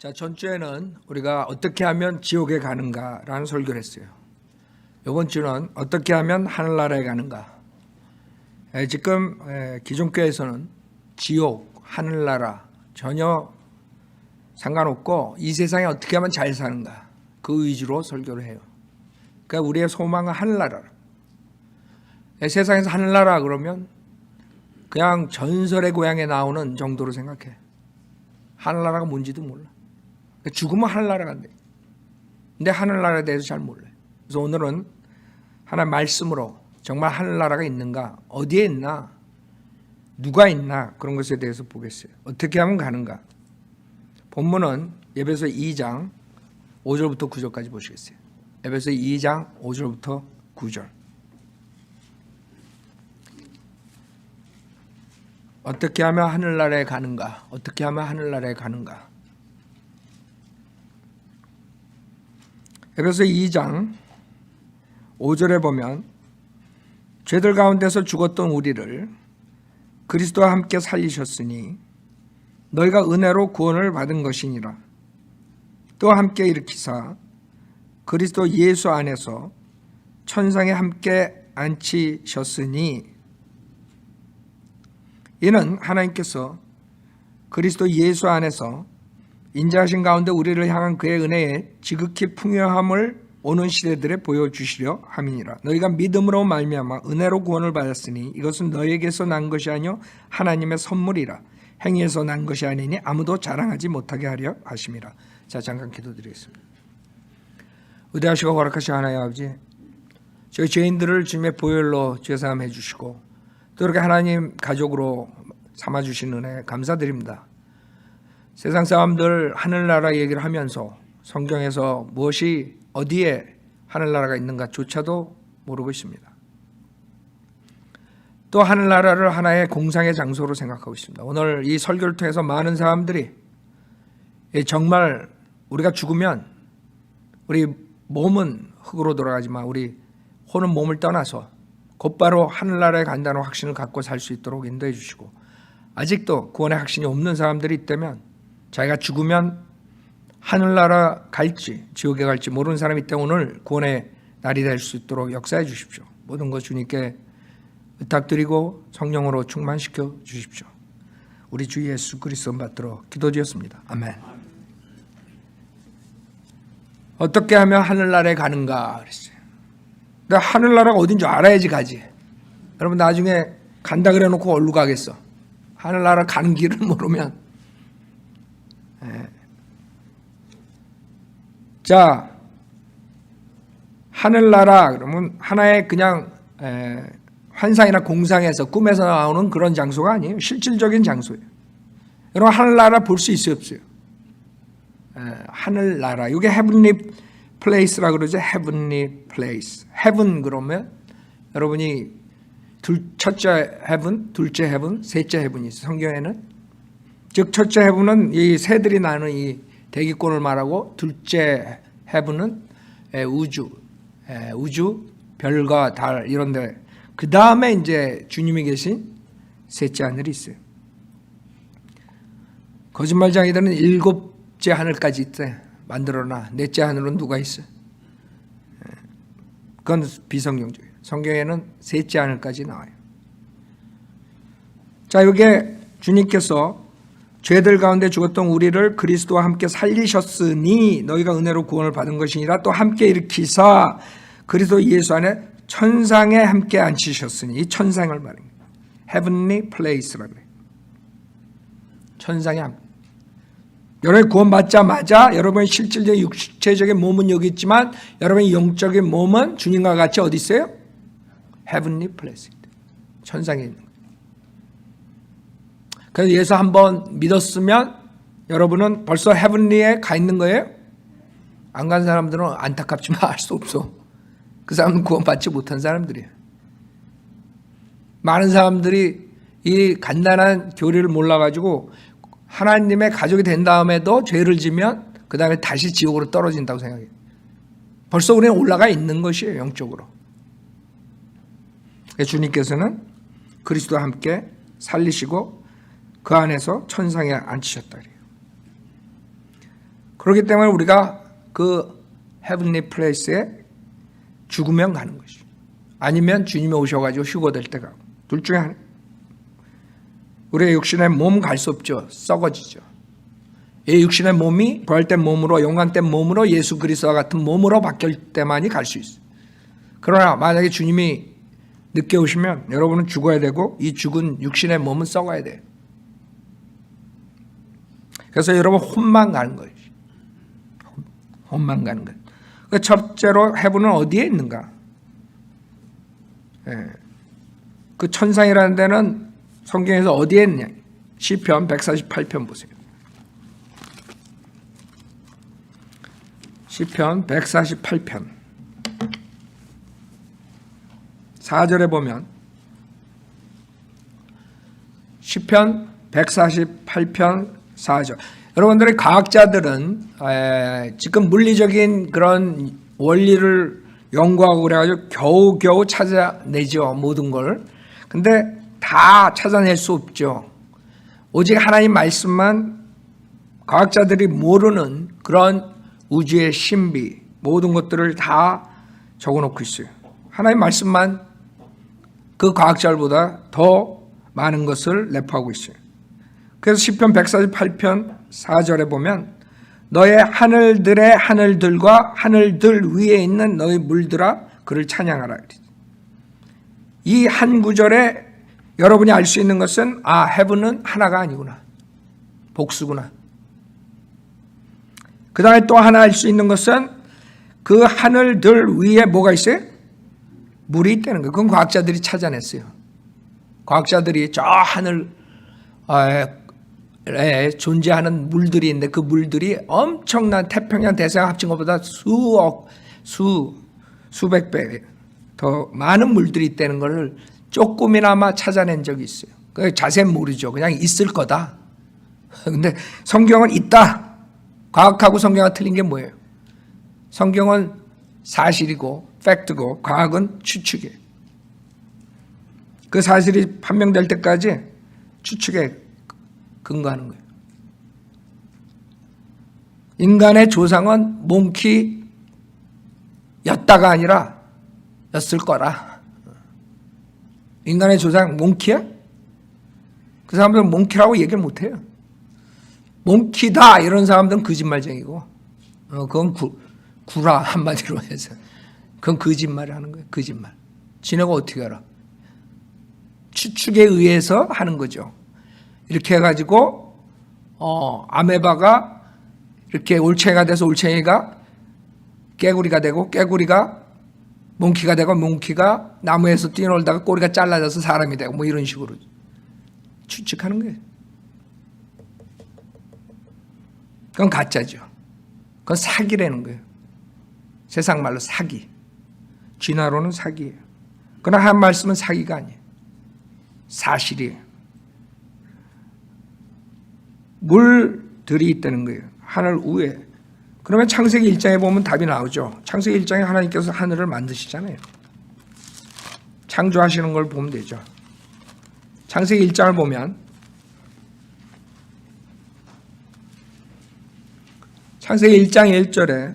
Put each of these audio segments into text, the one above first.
자, 전주에는 우리가 어떻게 하면 지옥에 가는가라는 설교를 했어요. 이번 주는 어떻게 하면 하늘나라에 가는가. 지금 기존교회에서는 지옥, 하늘나라 전혀 상관없고 이 세상에 어떻게 하면 잘 사는가 그 위주로 설교를 해요. 그러니까 우리의 소망은 하늘나라. 세상에서 하늘나라 그러면 그냥 전설의 고향에 나오는 정도로 생각해. 하늘나라가 뭔지도 몰라. 죽으면 하늘나라 간대. 근데 하늘나라에 대해서 잘 몰라요. 그래서 오늘은 하나님 말씀으로 정말 하늘나라가 있는가, 어디에 있나, 누가 있나 그런 것에 대해서 보겠어요. 어떻게 하면 가는가. 본문은 에베소 2장 5절부터 9절까지 보시겠어요. 에베소 2장 5절부터 9절. 어떻게 하면 하늘나라에 가는가? 어떻게 하면 하늘나라에 가는가? 에베소 2장 5절에 보면 죄들 가운데서 죽었던 우리를 그리스도와 함께 살리셨으니 너희가 은혜로 구원을 받은 것이니라. 또 함께 일으키사 그리스도 예수 안에서 천상에 함께 앉히셨으니 이는 하나님께서 그리스도 예수 안에서 인자하신 가운데 우리를 향한 그의 은혜의 지극히 풍요함을 오는 시대들에 보여주시려 함이니라. 너희가 믿음으로 말미암아 은혜로 구원을 받았으니 이것은 너희에게서 난 것이 아니요 하나님의 선물이라. 행위에서 난 것이 아니니 아무도 자랑하지 못하게 하려 하심이라. 자, 잠깐 기도드리겠습니다. 의대하시고 허락하신 하나님 아버지, 저희 죄인들을 주님의 보혈로 죄사함해 주시고 또 이렇게 하나님 가족으로 삼아주신 은혜 감사드립니다. 세상 사람들 하늘나라 얘기를 하면서 성경에서 무엇이 어디에 하늘나라가 있는가조차도 모르고 있습니다. 또 하늘나라를 하나의 공상의 장소로 생각하고 있습니다. 오늘 이 설교를 통해서 많은 사람들이 정말 우리가 죽으면 우리 몸은 흙으로 돌아가지만 우리 혼은 몸을 떠나서 곧바로 하늘나라에 간다는 확신을 갖고 살 수 있도록 인도해 주시고, 아직도 구원의 확신이 없는 사람들이 있다면 자기가 죽으면 하늘나라 갈지 지옥에 갈지 모르는 사람이 있다면 오늘 구원의 날이 될 수 있도록 역사해 주십시오. 모든 것 주님께 부탁드리고 성령으로 충만시켜 주십시오. 우리 주 예수 그리스도 받들어 기도드렸습니다. 아멘. 어떻게 하면 하늘나라에 가는가 그랬어요. 근데 하늘나라가 어딘 줄 알아야지 가지. 여러분 나중에 간다 그래 놓고 어디로 가겠어. 하늘나라 가는 길을 모르면. 자, 하늘나라 그러면 하나의 그냥 환상이나 공상에서 꿈에서 나오는 그런 장소가 아니에요. 실질적인 장소예요. 여러분 하늘나라 볼 수 있어요 없어요? 하늘나라 이게 heavenly place라고 그러죠. heavenly place. heaven 그러면 여러분이 첫째 heaven, 둘째 heaven, 셋째 heaven이 있어요. 성경에는. 즉 첫째 heaven은 이 새들이 나는 이 대기권을 말하고, 둘째 heaven은 우주, 별과 달 이런데, 그 다음에 이제 주님이 계신 셋째 하늘이 있어요. 거짓말쟁이들은 일곱째 하늘까지 있대. 만들어놔. 넷째 하늘은 누가 있어? 그건 비성경적이에요. 성경에는 셋째 하늘까지 나와요. 자, 이게 주님께서 죄들 가운데 죽었던 우리를 그리스도와 함께 살리셨으니 너희가 은혜로 구원을 받은 것이니라. 또 함께 일으키사 그리스도 예수 안에 천상에 함께 앉히셨으니, 이 천상을 말합니다. heavenly place라고 해요. 천상에 함께. 여러분이 구원받자마자 여러분의 실질적인 육체적인 몸은 여기 있지만 여러분의 영적인 몸은 주님과 같이 어디 있어요? heavenly place. 천상에 있는 거예요. 그래서 예수 한번 믿었으면 여러분은 벌써 heavenly에 가 있는 거예요? 안 간 사람들은 안타깝지만 알 수 없어. 그 사람은 구원받지 못한 사람들이에요. 많은 사람들이 이 간단한 교리를 몰라가지고 하나님의 가족이 된 다음에도 죄를 지면 그 다음에 다시 지옥으로 떨어진다고 생각해요. 벌써 우리는 올라가 있는 것이에요. 영적으로. 주님께서는 그리스도와 함께 살리시고 그 안에서 천상에 앉히셨다 그래요. 그렇기 때문에 우리가 그 헤븐리 플레이스에 죽으면 가는 것이죠. 아니면 주님이 오셔가지고 휴거될 때 가고. 둘 중에 하나. 우리의 육신의 몸 갈 수 없죠. 썩어지죠. 이 육신의 몸이 부활된 몸으로, 영광된 몸으로, 예수 그리스도와 같은 몸으로 바뀔 때만이 갈 수 있어요. 그러나 만약에 주님이 늦게 오시면 여러분은 죽어야 되고 이 죽은 육신의 몸은 썩어야 돼요. 그래서 여러분 혼만 가는 거예요. 혼만 가는 거예요. 첫째로 헤븐은 어디에 있는가? 그 천상이라는 데는 성경에서 어디에 있느냐? 시편 148편 보세요. 시편 148편 4절에 보면 시편 148편 4절. 여러분들의 과학자들은 지금 물리적인 그런 원리를 연구하고 그래가지고 겨우겨우 찾아내죠. 모든 걸. 근데 다 찾아낼 수 없죠. 오직 하나님 말씀만, 과학자들이 모르는 그런 우주의 신비, 모든 것들을 다 적어놓고 있어요. 하나님 말씀만 그 과학자들보다 더 많은 것을 내포하고 있어요. 그래서 시편 148편 4절에 보면 너의 하늘들의 하늘들과 하늘들 위에 있는 너의 물들아 그를 찬양하라. 이 한 구절에 여러분이 알 수 있는 것은 헤븐은 하나가 아니구나. 복수구나. 그 다음에 또 하나 알 수 있는 것은 그 하늘들 위에 뭐가 있어요? 물이 있다는 거예요. 그건 과학자들이 찾아냈어요. 과학자들이 저 하늘에 존재하는 물들이 있는데 그 물들이 엄청난 태평양 대서양 합친 것보다 수백 배 더 많은 물들이 있다는 것을 조금이나마 찾아낸 적이 있어요. 자세히 모르죠. 그냥 있을 거다. 근데 성경은 있다. 과학하고 성경과 틀린 게 뭐예요? 성경은 사실이고 팩트고 과학은 추측이에요. 그 사실이 판명될 때까지 추측에 근거하는 거예요. 인간의 조상은 몽키였다가 아니라 였을 거라. 인간의 조상 몽키야? 그 사람들은 몽키라고 얘기를 못해요. 몽키다 이런 사람들은 거짓말쟁이고 그건 구라 한마디로 해서 그건 거짓말을 하는 거예요. 거짓말. 지네가 어떻게 알아? 추측에 의해서 하는 거죠. 이렇게 해가지고 아메바가 이렇게 올챙이가 돼서 올챙이가 깨구리가 되고 깨구리가 몽키가 되고 몽키가 나무에서 뛰어놀다가 꼬리가 잘라져서 사람이 되고 뭐 이런 식으로 추측하는 거예요. 그건 가짜죠. 그건 사기라는 거예요. 세상 말로 사기. 진화로는 사기예요. 그러나 한 말씀은 사기가 아니에요. 사실이에요. 물들이 있다는 거예요. 하늘 위에. 그러면 창세기 1장에 보면 답이 나오죠. 창세기 1장에 하나님께서 하늘을 만드시잖아요. 창조하시는 걸 보면 되죠. 창세기 1장을 보면 창세기 1장 1절에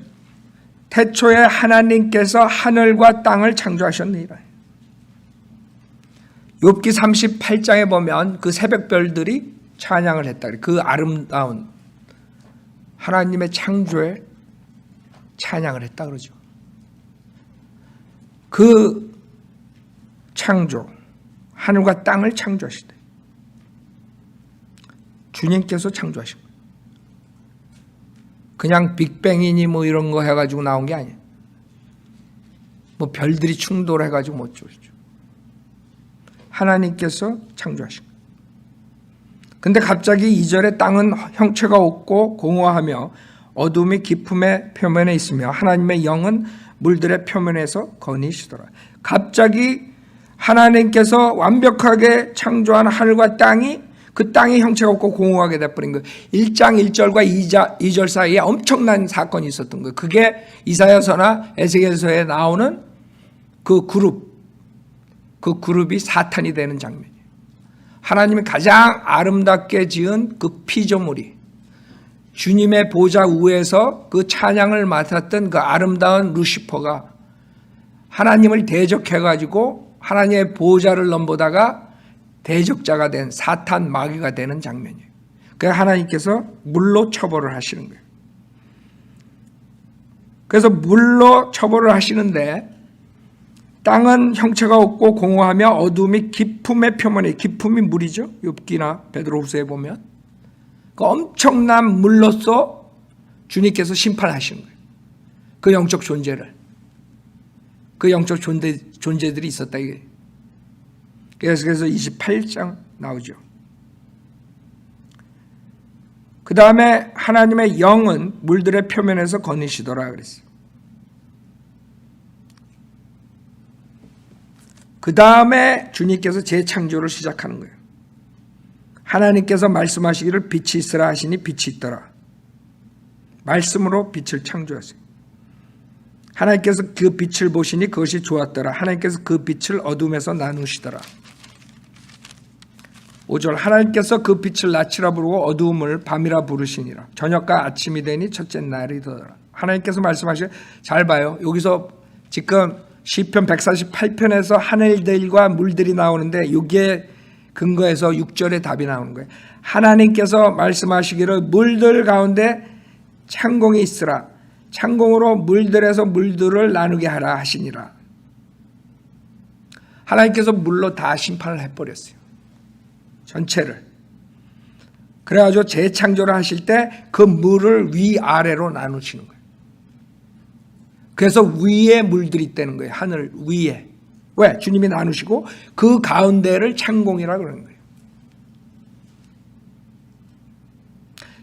태초에 하나님께서 하늘과 땅을 창조하셨느니라. 욥기 38장에 보면 그 새벽별들이 찬양을 했다. 그 아름다운 하나님의 창조에 찬양을 했다 그러죠. 그 창조, 하늘과 땅을 창조하시다. 주님께서 창조하신 거예요. 그냥 빅뱅이니 뭐 이런 거 해가지고 나온 게 아니에요. 뭐 별들이 충돌해가지고 못 쪼죠. 하나님께서 창조하신 거예요. 근데 갑자기 2절에 땅은 형체가 없고 공허하며 어둠이 깊음의 표면에 있으며 하나님의 영은 물들의 표면에서 거니시더라. 갑자기 하나님께서 완벽하게 창조한 하늘과 땅이 그 땅이 형체가 없고 공허하게 돼버린 거예요. 1장 1절과 2절 사이에 엄청난 사건이 있었던 거예요. 그게 이사야서나 에스겔서에 나오는 그 그룹이 사탄이 되는 장면이에요. 하나님이 가장 아름답게 지은 그 피조물이 주님의 보좌 위에서 그 찬양을 맡았던 그 아름다운 루시퍼가 하나님을 대적해가지고 하나님의 보좌를 넘보다가 대적자가 된 사탄 마귀가 되는 장면이에요. 그래서 하나님께서 물로 처벌을 하시는 거예요. 그래서 물로 처벌을 하시는데 땅은 형체가 없고 공허하며 어둠이 깊음의 표면에, 깊음이 물이죠. 욥기나 베드로후서에 보면 그 엄청난 물로서 주님께서 심판하시는 거예요. 그 영적 존재를, 그 영적 존재들이 있었다 이게. 그래서 28장 나오죠. 그 다음에 하나님의 영은 물들의 표면에서 거니시더라 그랬어요. 그 다음에 주님께서 재창조를 시작하는 거예요. 하나님께서 말씀하시기를 빛이 있으라 하시니 빛이 있더라. 말씀으로 빛을 창조하세요. 하나님께서 그 빛을 보시니 그것이 좋았더라. 하나님께서 그 빛을 어둠에서 나누시더라. 5절 하나님께서 그 빛을 낮이라 부르고 어두움을 밤이라 부르시니라. 저녁과 아침이 되니 첫째 날이더라. 하나님께서 말씀하시길 잘 봐요. 여기서 지금 시편 148편에서 하늘들과 물들이 나오는데 여기에 근거해서 6절의 답이 나오는 거예요. 하나님께서 말씀하시기를 물들 가운데 창공이 있으라. 창공으로 물들에서 물들을 나누게 하라 하시니라. 하나님께서 물로 다 심판을 해버렸어요. 전체를. 그래가지고 재창조를 하실 때 그 물을 위아래로 나누시는 거예요. 그래서 위에 물들이 있다는 거예요. 하늘 위에. 왜? 주님이 나누시고 그 가운데를 창공이라고 그러는 거예요.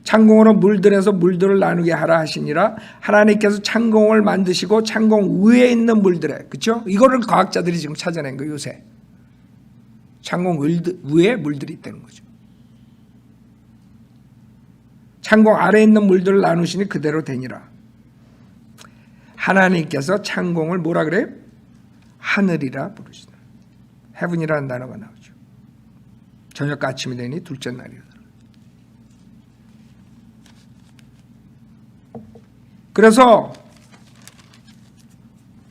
창공으로 물들에서 물들을 나누게 하라 하시니라. 하나님께서 창공을 만드시고 창공 위에 있는 물들에, 그렇죠? 이거를 과학자들이 지금 찾아낸 거예요. 요새. 창공 위에 물들이 있다는 거죠. 창공 아래에 있는 물들을 나누시니 그대로 되니라. 하나님께서 창공을 뭐라 그래요? 하늘이라 부르시다. heaven이라는 단어가 나오죠. 저녁과 아침이 되니 둘째 날이라. 그래서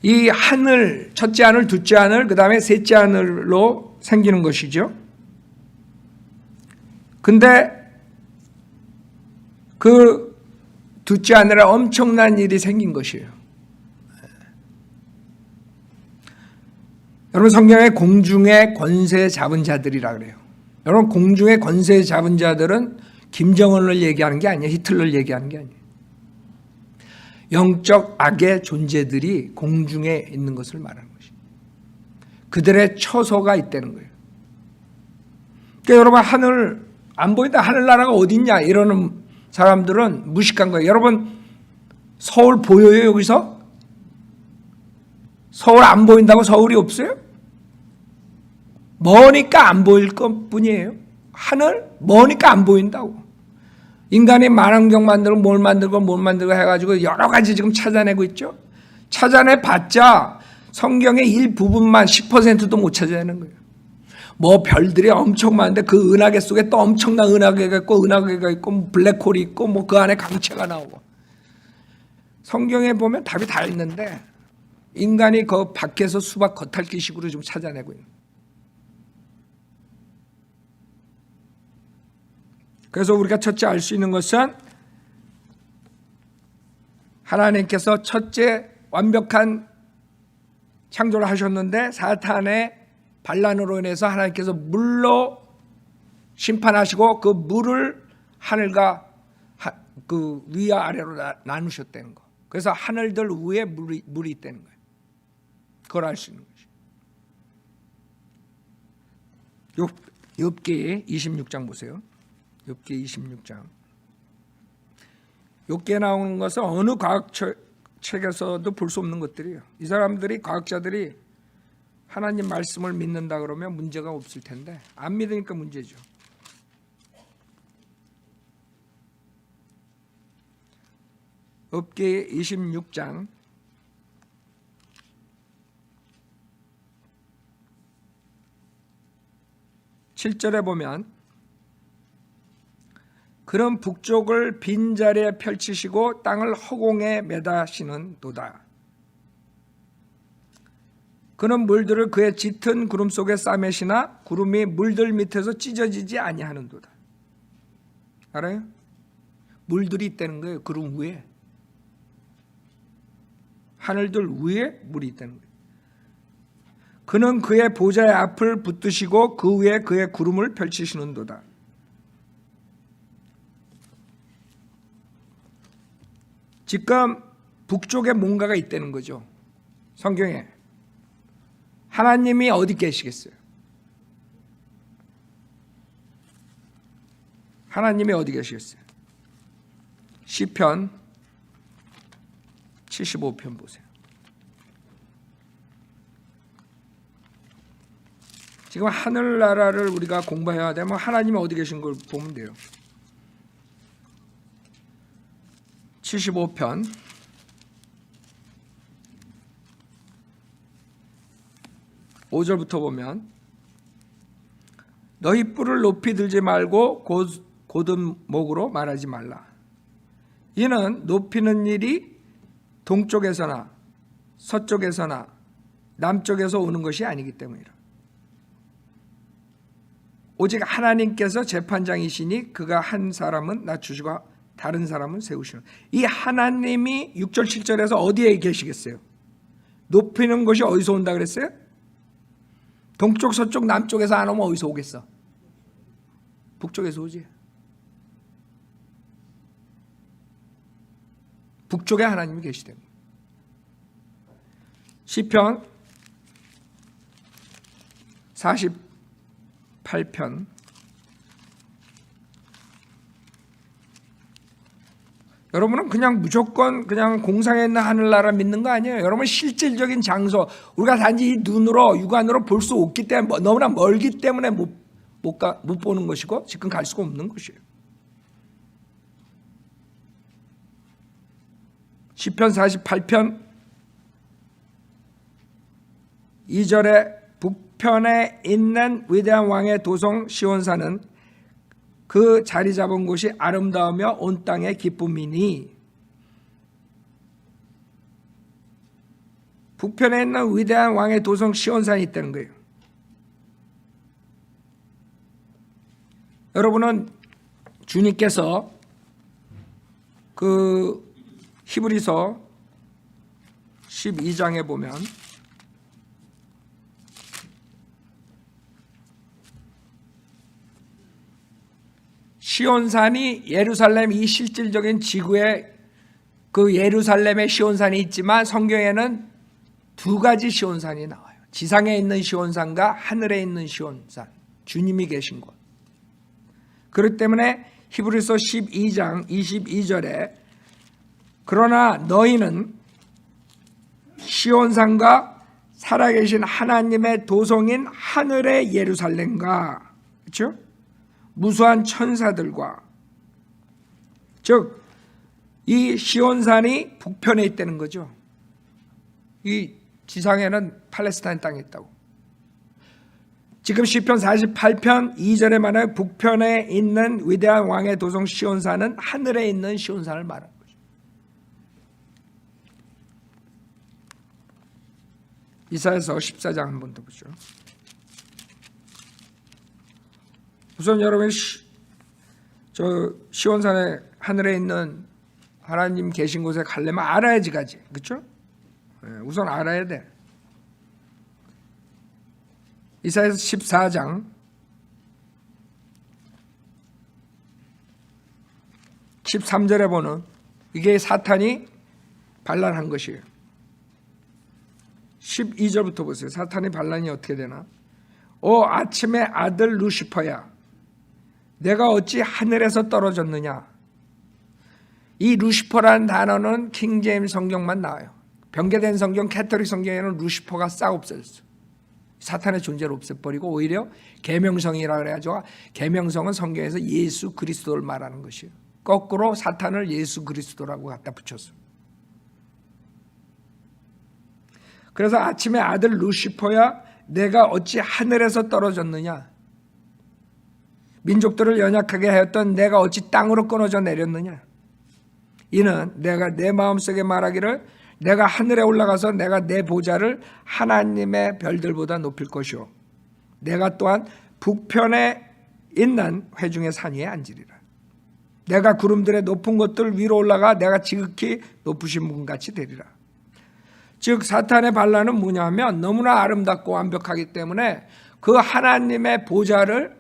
이 하늘, 첫째 하늘, 둘째 하늘, 그 다음에 셋째 하늘로 생기는 것이죠. 근데 그 둘째 하늘에 엄청난 일이 생긴 것이에요. 여러분 성경에 공중의 권세 잡은 자들이라 그래요. 여러분 공중의 권세 잡은 자들은 김정은을 얘기하는 게 아니에요. 히틀러를 얘기하는 게 아니에요. 영적 악의 존재들이 공중에 있는 것을 말하는 것이에요. 그들의 처소가 있다는 거예요. 그러니까 여러분 하늘 안 보인다, 하늘나라가 어디 있냐 이러는 사람들은 무식한 거예요. 여러분 서울 보여요 여기서? 서울 안 보인다고 서울이 없어요? 머니까 안 보일 것 뿐이에요. 하늘 머니까 안 보인다고. 인간이 만원경 만들고 뭘 만들고 해가지고 여러 가지 지금 찾아내고 있죠. 찾아내봤자 성경의 일부분만 10%도 못 찾아내는 거예요. 뭐 별들이 엄청 많은데 그 은하계 속에 또 엄청난 은하계가 있고 블랙홀이 있고 뭐 그 안에 강체가 나오고. 성경에 보면 답이 다 있는데 인간이 그 밖에서 수박 겉핥기식으로 좀 찾아내고 있는. 그래서 우리가 첫째 알 수 있는 것은 하나님께서 첫째 완벽한 창조를 하셨는데 사탄의 반란으로 인해서 하나님께서 물로 심판하시고 그 물을 하늘과 그 위와 아래로 나누셨다는 거. 그래서 하늘들 위에 물이 있다는 거예요. 그걸 알 수 있는 것이죠. 욥기 26장 보세요. 욥기 26장. 욥기에 나오는 것은 어느 과학책에서도 볼 수 없는 것들이에요. 이 사람들이 과학자들이 하나님 말씀을 믿는다 그러면 문제가 없을 텐데 안 믿으니까 문제죠. 욥기 26장 7절에 보면 그런 북쪽을 빈자리에 펼치시고 땅을 허공에 매다시는도다. 그는 물들을 그의 짙은 구름 속에 싸매시나 구름이 물들 밑에서 찢어지지 아니하는도다. 알아요? 물들이 있다는 거예요. 구름 위에. 하늘들 위에 물이 있다는 거예요. 그는 그의 보좌의 앞을 붙드시고 그 위에 그의 구름을 펼치시는도다. 지금 북쪽에 뭔가가 있다는 거죠. 성경에. 하나님이 어디 계시겠어요? 하나님이 어디 계시겠어요? 시편 75편 보세요. 지금 하늘나라를 우리가 공부해야 되면 하나님이 어디 계신 걸 보면 돼요. 75편 5절부터 보면 너희 뿔을 높이 들지 말고 곧은 목으로 말하지 말라. 이는 높이는 일이 동쪽에서나 서쪽에서나 남쪽에서 오는 것이 아니기 때문이라. 오직 하나님께서 재판장이시니 그가 한 사람은 낮추시고 다른 사람은 세우시는. 이 하나님이 6절 7절에서 어디에 계시겠어요? 높이는 것이 어디서 온다 그랬어요? 동쪽 서쪽 남쪽에서 안 오면 어디서 오겠어? 북쪽에서 오지. 북쪽에 하나님이 계시대요. 시편 48편 여러분은 그냥 무조건 그냥 공상에 있는 하늘나라 믿는 거 아니에요. 여러분 실질적인 장소 우리가 단지 이 눈으로 육안으로 볼 수 없기 때문에 너무나 멀기 때문에 못 보는 것이고 지금 갈 수가 없는 것이에요. 시편 48편 2절에 북편에 있는 위대한 왕의 도성 시온산은 그 자리 잡은 곳이 아름다우며 온 땅의 기쁨이니. 북편에 있는 위대한 왕의 도성 시온산이 있다는 거예요. 여러분은 주님께서 그 히브리서 12장에 보면 시온산이 예루살렘 이 실질적인 지구에 그 예루살렘의 시온산이 있지만 성경에는 두 가지 시온산이 나와요. 지상에 있는 시온산과 하늘에 있는 시온산, 주님이 계신 곳. 그렇기 때문에 히브리서 12장 22절에 그러나 너희는 시온산과 살아계신 하나님의 도성인 하늘의 예루살렘과, 그렇죠? 무수한 천사들과, 즉 이 시온산이 북편에 있다는 거죠. 이 지상에는 팔레스타인 땅에 있다고. 지금 시편 48편 2절에 말하는 북편에 있는 위대한 왕의 도성 시온산은 하늘에 있는 시온산을 말하는 거죠. 이사야서 14장 한 번 더 보죠. 우선 여러분 저 시온산에 하늘에 있는 하나님 계신 곳에 가려면 알아야지 가지, 그렇죠? 우선 알아야 돼. 이사야서 14장 13절에 보는 이게 사탄이 반란한 것이에요. 12절부터 보세요. 사탄의 반란이 어떻게 되나? 오 아침의 아들 루시퍼야, 내가 어찌 하늘에서 떨어졌느냐. 이 루시퍼라는 단어는 킹제임스 성경만 나와요. 변개된 성경 캐톨릭 성경에는 루시퍼가 싹 없어졌어요. 사탄의 존재를 없애버리고 오히려 계명성이라고 그래가지고, 계명성은 성경에서 예수 그리스도를 말하는 것이에요. 거꾸로 사탄을 예수 그리스도라고 갖다 붙였어요. 그래서 아침에 아들 루시퍼야, 내가 어찌 하늘에서 떨어졌느냐. 민족들을 연약하게 하였던 내가 어찌 땅으로 끊어져 내렸느냐. 이는 내가 내 마음속에 말하기를 내가 하늘에 올라가서 내가 내 보좌를 하나님의 별들보다 높일 것이요 내가 또한 북편에 있는 회중의 산 위에 앉으리라. 내가 구름들의 높은 곳들 위로 올라가 내가 지극히 높으신 분같이 되리라. 즉 사탄의 반란은 뭐냐면 너무나 아름답고 완벽하기 때문에 그 하나님의 보좌를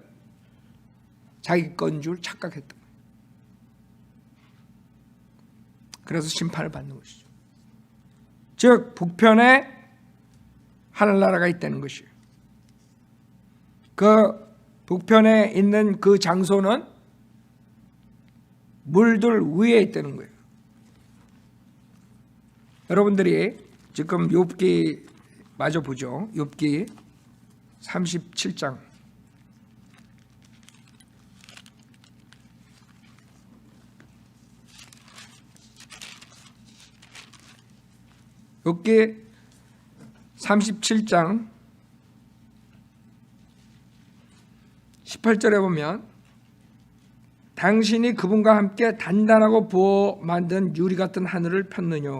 자기 건 줄 착각했던 거예요. 그래서 심판을 받는 것이죠. 즉 북편에 하늘나라가 있다는 것이에요. 그 북편에 있는 그 장소는 물들 위에 있다는 거예요. 여러분들이 지금 욥기 마저 보죠. 욥기 37장. 욥기 37장 18절에 보면 당신이 그분과 함께 단단하고 부어 만든 유리 같은 하늘을 폈느냐.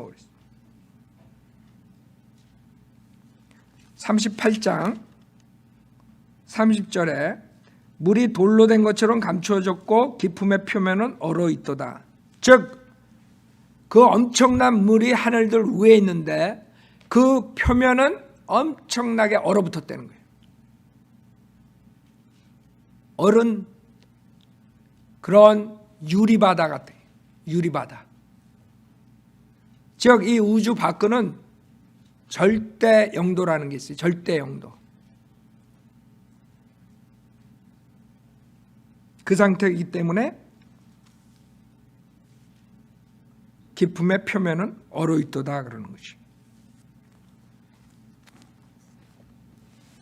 38장 30절에 물이 돌로 된 것처럼 감추어졌고 기품의 표면은 얼어있도다. 즉 그 엄청난 물이 하늘들 위에 있는데 그 표면은 엄청나게 얼어붙었다는 거예요. 얼은 그런 유리바다 같아요. 유리바다. 즉 이 우주 밖은 절대 영도라는 게 있어요. 절대 영도. 그 상태이기 때문에 기품의 표면은 얼어있도다 그러는 것이.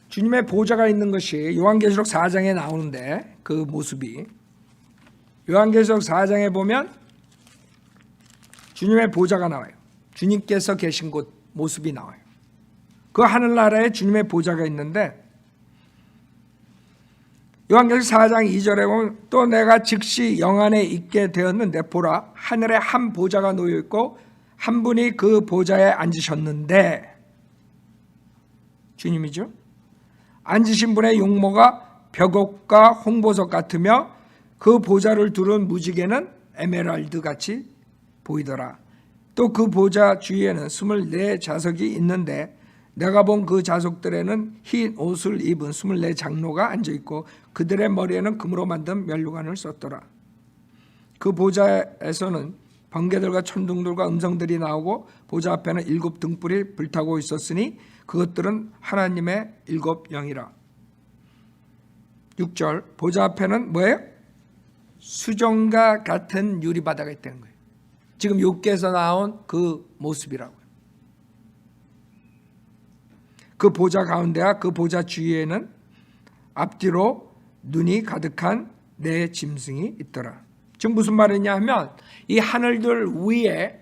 주님의 보좌가 있는 것이 요한계시록 4장에 나오는데 그 모습이 요한계시록 4장에 보면 주님의 보좌가 나와요. 주님께서 계신 곳 모습이 나와요. 그 하늘나라에 주님의 보좌가 있는데 요한계시록 4장 2절에 보면 또 내가 즉시 영안에 있게 되었는데 보라 하늘에 한 보좌가 놓여 있고 한 분이 그 보좌에 앉으셨는데 주님이죠. 앉으신 분의 용모가 벽옥과 홍보석 같으며 그 보좌를 두른 무지개는 에메랄드 같이 보이더라. 또 그 보좌 주위에는 24자석이 있는데 내가 본 그 자석들에는 흰 옷을 입은 24장로가 앉아있고 그들의 머리에는 금으로 만든 면류관을 썼더라. 그 보좌에서는 번개들과 천둥들과 음성들이 나오고 보좌 앞에는 7 등불이 불타고 있었으니 그것들은 하나님의 7 영이라. 6절 보좌 앞에는 뭐예요? 수정과 같은 유리바다가 있다는 거예요. 지금 욥기에서 나온 그 모습이라고요. 그 보좌 가운데와 그 보좌 주위에는 앞뒤로 눈이 가득한 네 짐승이 있더라. 지금 무슨 말이냐 하면 이 하늘들 위에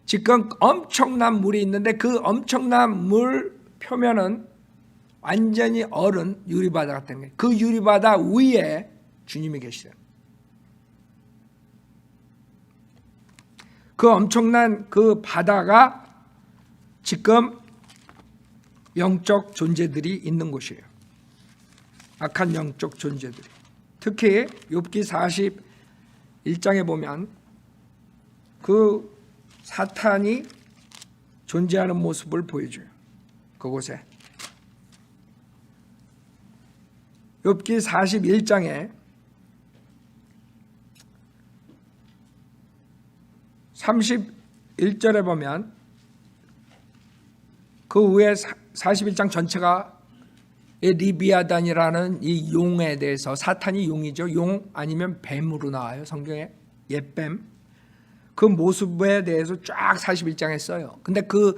지금 엄청난 물이 있는데 그 엄청난 물 표면은 완전히 얼은 유리바다 같은 거예요. 그 유리바다 위에 주님이 계시다. 그 엄청난 그 바다가 지금 영적 존재들이 있는 곳이에요. 악한 영적 존재들이. 특히 욥기 41장에 보면 그 사탄이 존재하는 모습을 보여줘요. 그곳에. 욥기 41장에 31절에 보면 그 위에 41장 전체가 리비아단이라는 이 용에 대해서 사탄이 용이죠. 용 아니면 뱀으로 나와요. 성경에 옛뱀. 그 모습에 대해서 쫙 41장에 써요. 근데 그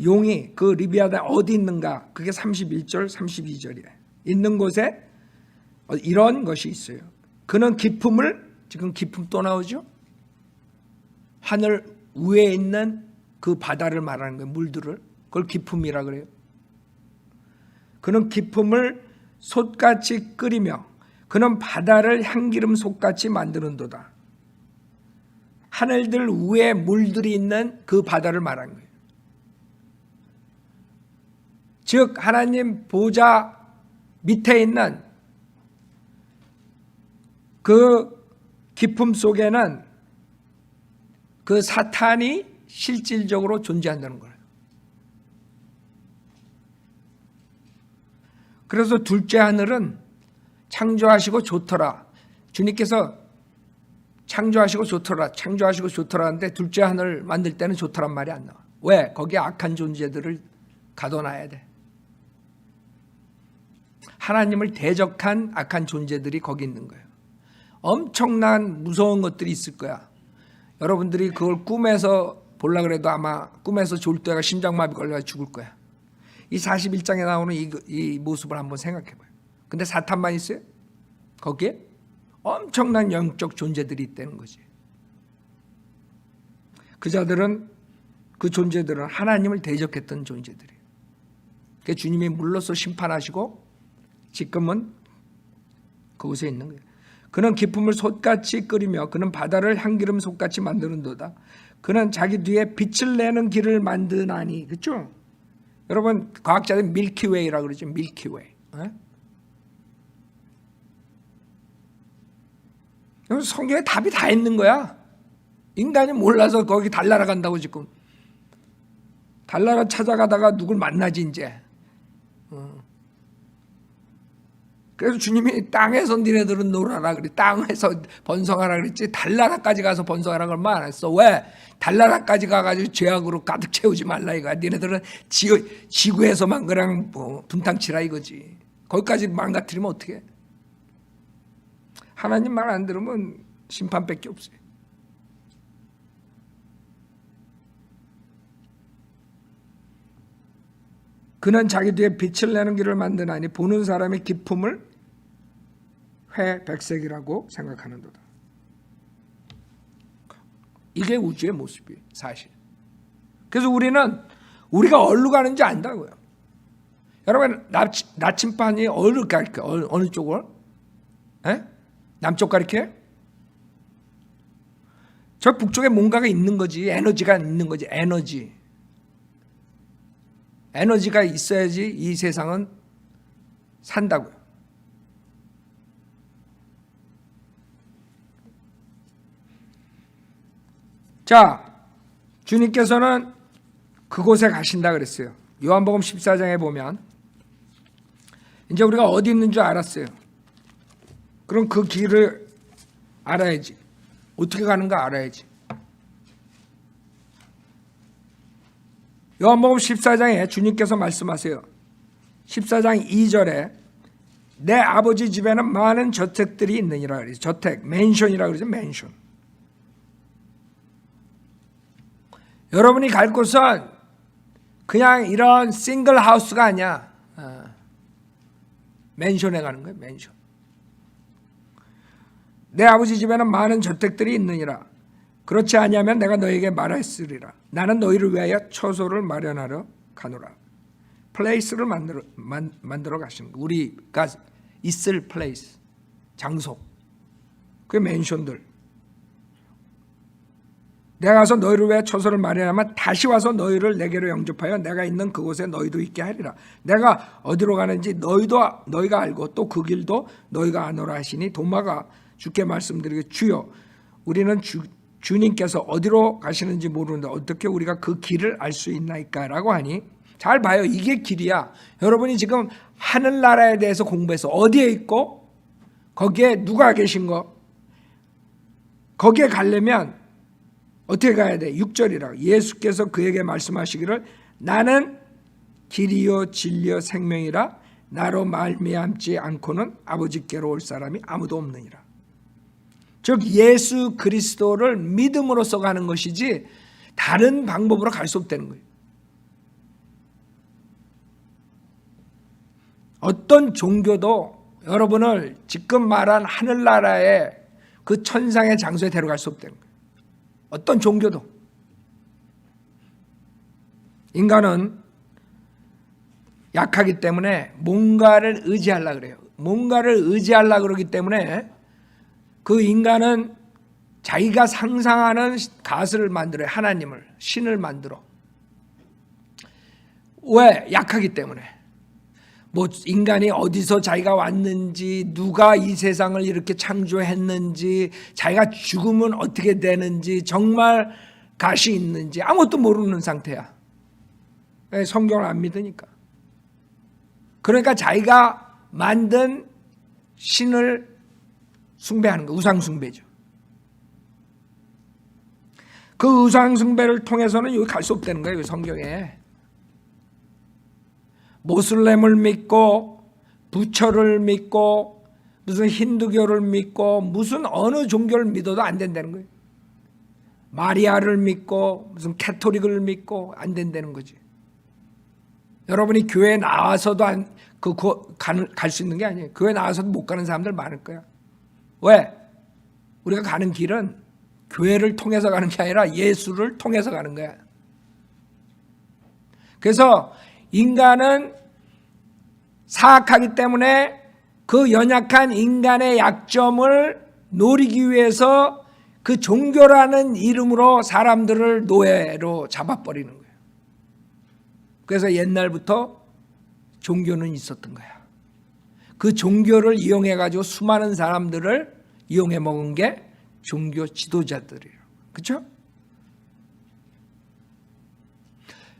용이 그 리비아단 어디 있는가? 그게 31절, 32절이에요. 있는 곳에 이런 것이 있어요. 그는 기품을 지금 기품 또 나오죠. 하늘 위에 있는 그 바다를 말하는 거예요. 물들을. 그걸 기품이라 그래요. 그는 기품을 솥같이 끓이며 그는 바다를 향기름 속같이 만드는도다. 하늘들 위에 물들이 있는 그 바다를 말하는 거예요. 즉 하나님 보좌 밑에 있는 그 깊음 속에는 그 사탄이 실질적으로 존재한다는 거예요. 그래서 둘째 하늘은 창조하시고 좋더라. 주님께서 창조하시고 좋더라, 창조하시고 좋더라 하는데 둘째 하늘 만들 때는 좋더란 말이 안 나와. 왜? 거기에 악한 존재들을 가둬놔야 돼. 하나님을 대적한 악한 존재들이 거기 있는 거예요. 엄청난 무서운 것들이 있을 거야. 여러분들이 그걸 꿈에서 보려고 그래도 아마 꿈에서 졸 때가 심장마비 걸려서 죽을 거야. 이 41장에 나오는 이 모습을 한번 생각해 봐요. 근데 사탄만 있어요? 거기에 엄청난 영적 존재들이 있다는 거지. 그 자들은, 그 존재들은 하나님을 대적했던 존재들이에요. 그러니까 주님이 물로써 심판하시고 지금은 그곳에 있는 거예요. 그는 기품을 솥같이 끓이며 그는 바다를 향기름 솥같이 만드는도다. 그는 자기 뒤에 빛을 내는 길을 만드나니. 그렇죠? 여러분 과학자들은 밀키웨이라고 그러죠. 밀키웨이. 성경에 답이 다 있는 거야. 인간이 몰라서 거기 달나라 간다고 지금. 달나라 찾아가다가 누굴 만나지 이제. 그래서 주님이 땅에서 니네들은 놀아라 그래. 땅에서 번성하라 그랬지. 달나라까지 가서 번성하라는 걸 말 안 했어. 왜? 달나라까지 가가지고 죄악으로 가득 채우지 말라 이거야. 니네들은 지구에서만 그냥 분탕치라 이거지. 거기까지 망가뜨리면 어떻게 해? 하나님 말 안 들으면 심판밖에 없어요. 그는 자기 뒤에 빛을 내는 길을 만드나니 보는 사람의 기품을 회 백색이라고 생각하는도다. 이게 우주의 모습이에요, 사실. 그래서 우리가 어디로 가는지 안다고요. 여러분 나침반이 어디로 갈까? 어느 쪽을? 에? 남쪽 가리켜요? 저 북쪽에 뭔가가 있는 거지. 에너지가 있는 거지. 에너지가 있어야지 이 세상은 산다고요. 자, 주님께서는 그곳에 가신다 그랬어요. 요한복음 14장에 보면 이제 우리가 어디 있는 줄 알았어요. 그럼 그 길을 알아야지. 어떻게 가는가 알아야지. 요한복음 14장에 주님께서 말씀하세요. 14장 2절에 내 아버지 집에는 많은 저택들이 있느니라 그래요. 저택, 맨션이라 그러죠. 맨션. 여러분이 갈 곳은 그냥 이런 싱글 하우스가 아니야. 맨션에 가는 거예요. 맨션. 내 아버지 집에는 많은 저택들이 있느니라. 그렇지 아니하면 내가 너에게 말했으리라. 나는 너희를 위하여 처소를 마련하러 가노라. 플레이스를 만들어 가시는 거. 우리가 있을 플레이스, 장소. 그게 맨션들. 내가 가서 너희를 위하여 처소를 마련하면 다시 와서 너희를 내게로 영접하여 내가 있는 그곳에 너희도 있게 하리라. 내가 어디로 가는지 너희가 알고 또 그 길도 너희가 아노라 하시니 도마가 주께 말씀드리게 주여 우리는 주님께서 어디로 가시는지 모르는데 어떻게 우리가 그 길을 알 수 있나이까 라고 하니 잘 봐요. 이게 길이야. 여러분이 지금 하늘나라에 대해서 공부해서 어디에 있고 거기에 누가 계신 거 거기에 가려면 어떻게 가야 돼? 6절이라고. 예수께서 그에게 말씀하시기를 나는 길이요 진리요 생명이라 나로 말미암지 않고는 아버지께로 올 사람이 아무도 없느니라. 즉 예수 그리스도를 믿음으로써 가는 것이지 다른 방법으로 갈 수 없다는 거예요. 어떤 종교도 여러분을 지금 말한 하늘나라의 그 천상의 장소에 데려갈 수 없다는 거예요. 어떤 종교도. 인간은 약하기 때문에 뭔가를 의지하려고 그래요. 뭔가를 의지하려고 그러기 때문에 그 인간은 자기가 상상하는 가설을 만들어요. 하나님을, 신을 만들어. 왜? 약하기 때문에. 뭐 인간이 어디서 자기가 왔는지, 누가 이 세상을 이렇게 창조했는지, 자기가 죽으면 어떻게 되는지, 정말 가시 있는지 아무것도 모르는 상태야. 성경을 안 믿으니까. 그러니까 자기가 만든 신을 숭배하는 거, 우상 숭배죠. 그 우상 숭배를 통해서는 여기 갈 수 없다는 거예요. 성경에. 모슬렘을 믿고 부처를 믿고 무슨 힌두교를 믿고 무슨 어느 종교를 믿어도 안 된다는 거예요. 마리아를 믿고 무슨 캐토릭을 믿고 안 된다는 거지. 여러분이 교회에 나와서도 갈 수 있는 게 아니에요. 교회 나와서도 못 가는 사람들 많을 거야. 왜? 우리가 가는 길은 교회를 통해서 가는 게 아니라 예수를 통해서 가는 거야. 그래서 인간은 사악하기 때문에 그 연약한 인간의 약점을 노리기 위해서 그 종교라는 이름으로 사람들을 노예로 잡아버리는 거예요. 그래서 옛날부터 종교는 있었던 거야. 그 종교를 이용해가지고 수많은 사람들을 이용해 먹은 게 종교 지도자들이에요. 그렇죠?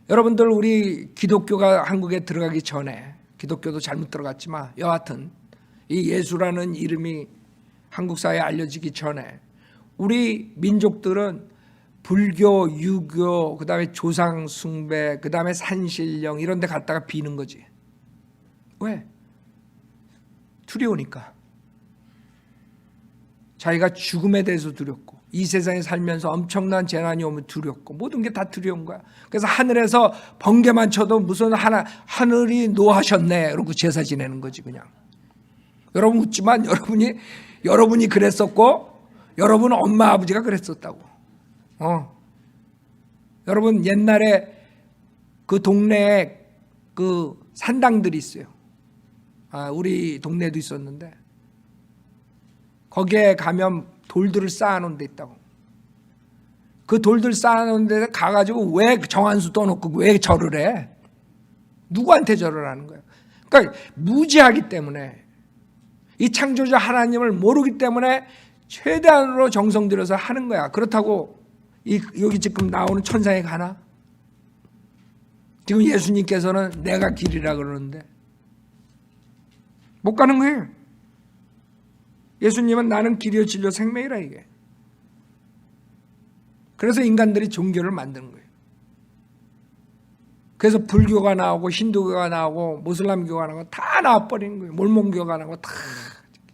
여러분들 우리 기독교가 한국에 들어가기 전에, 기독교도 잘못 들어갔지만 여하튼 이 예수라는 이름이 한국 사회에 알려지기 전에 우리 민족들은 불교, 유교, 그 다음에 조상 숭배, 그 다음에 산신령 이런 데 갔다가 비는 거지. 왜? 두려우니까. 자기가 죽음에 대해서 두렵고 이 세상에 살면서 엄청난 재난이 오면 두렵고 모든 게 다 두려운 거야. 그래서 하늘에서 번개만 쳐도 무슨 하늘이 노하셨네 그러고 제사 지내는 거지 그냥. 여러분 웃지만 여러분이 그랬었고 여러분 엄마 아버지가 그랬었다고. 여러분 옛날에 그 동네에 그 산당들이 있어요. 우리 동네도 있었는데 거기에 가면 돌들을 쌓아놓은 데 있다고. 그 돌들 쌓아놓은 데 가가지고 왜 정한수 떠놓고 왜 절을 해? 누구한테 절을 하는 거야? 그러니까 무지하기 때문에 이 창조자 하나님을 모르기 때문에 최대한으로 정성 들여서 하는 거야. 그렇다고 여기 지금 나오는 천상에 가나? 지금 예수님께서는 내가 길이라 그러는데 못 가는 거예요. 예수님은 나는 길이요 진리요 생명이라 이게. 그래서 인간들이 종교를 만드는 거예요. 그래서 불교가 나오고 힌두교가 나오고 모슬람교가 나오고 다 나와버리는 거예요. 몰몬교가 나오고 다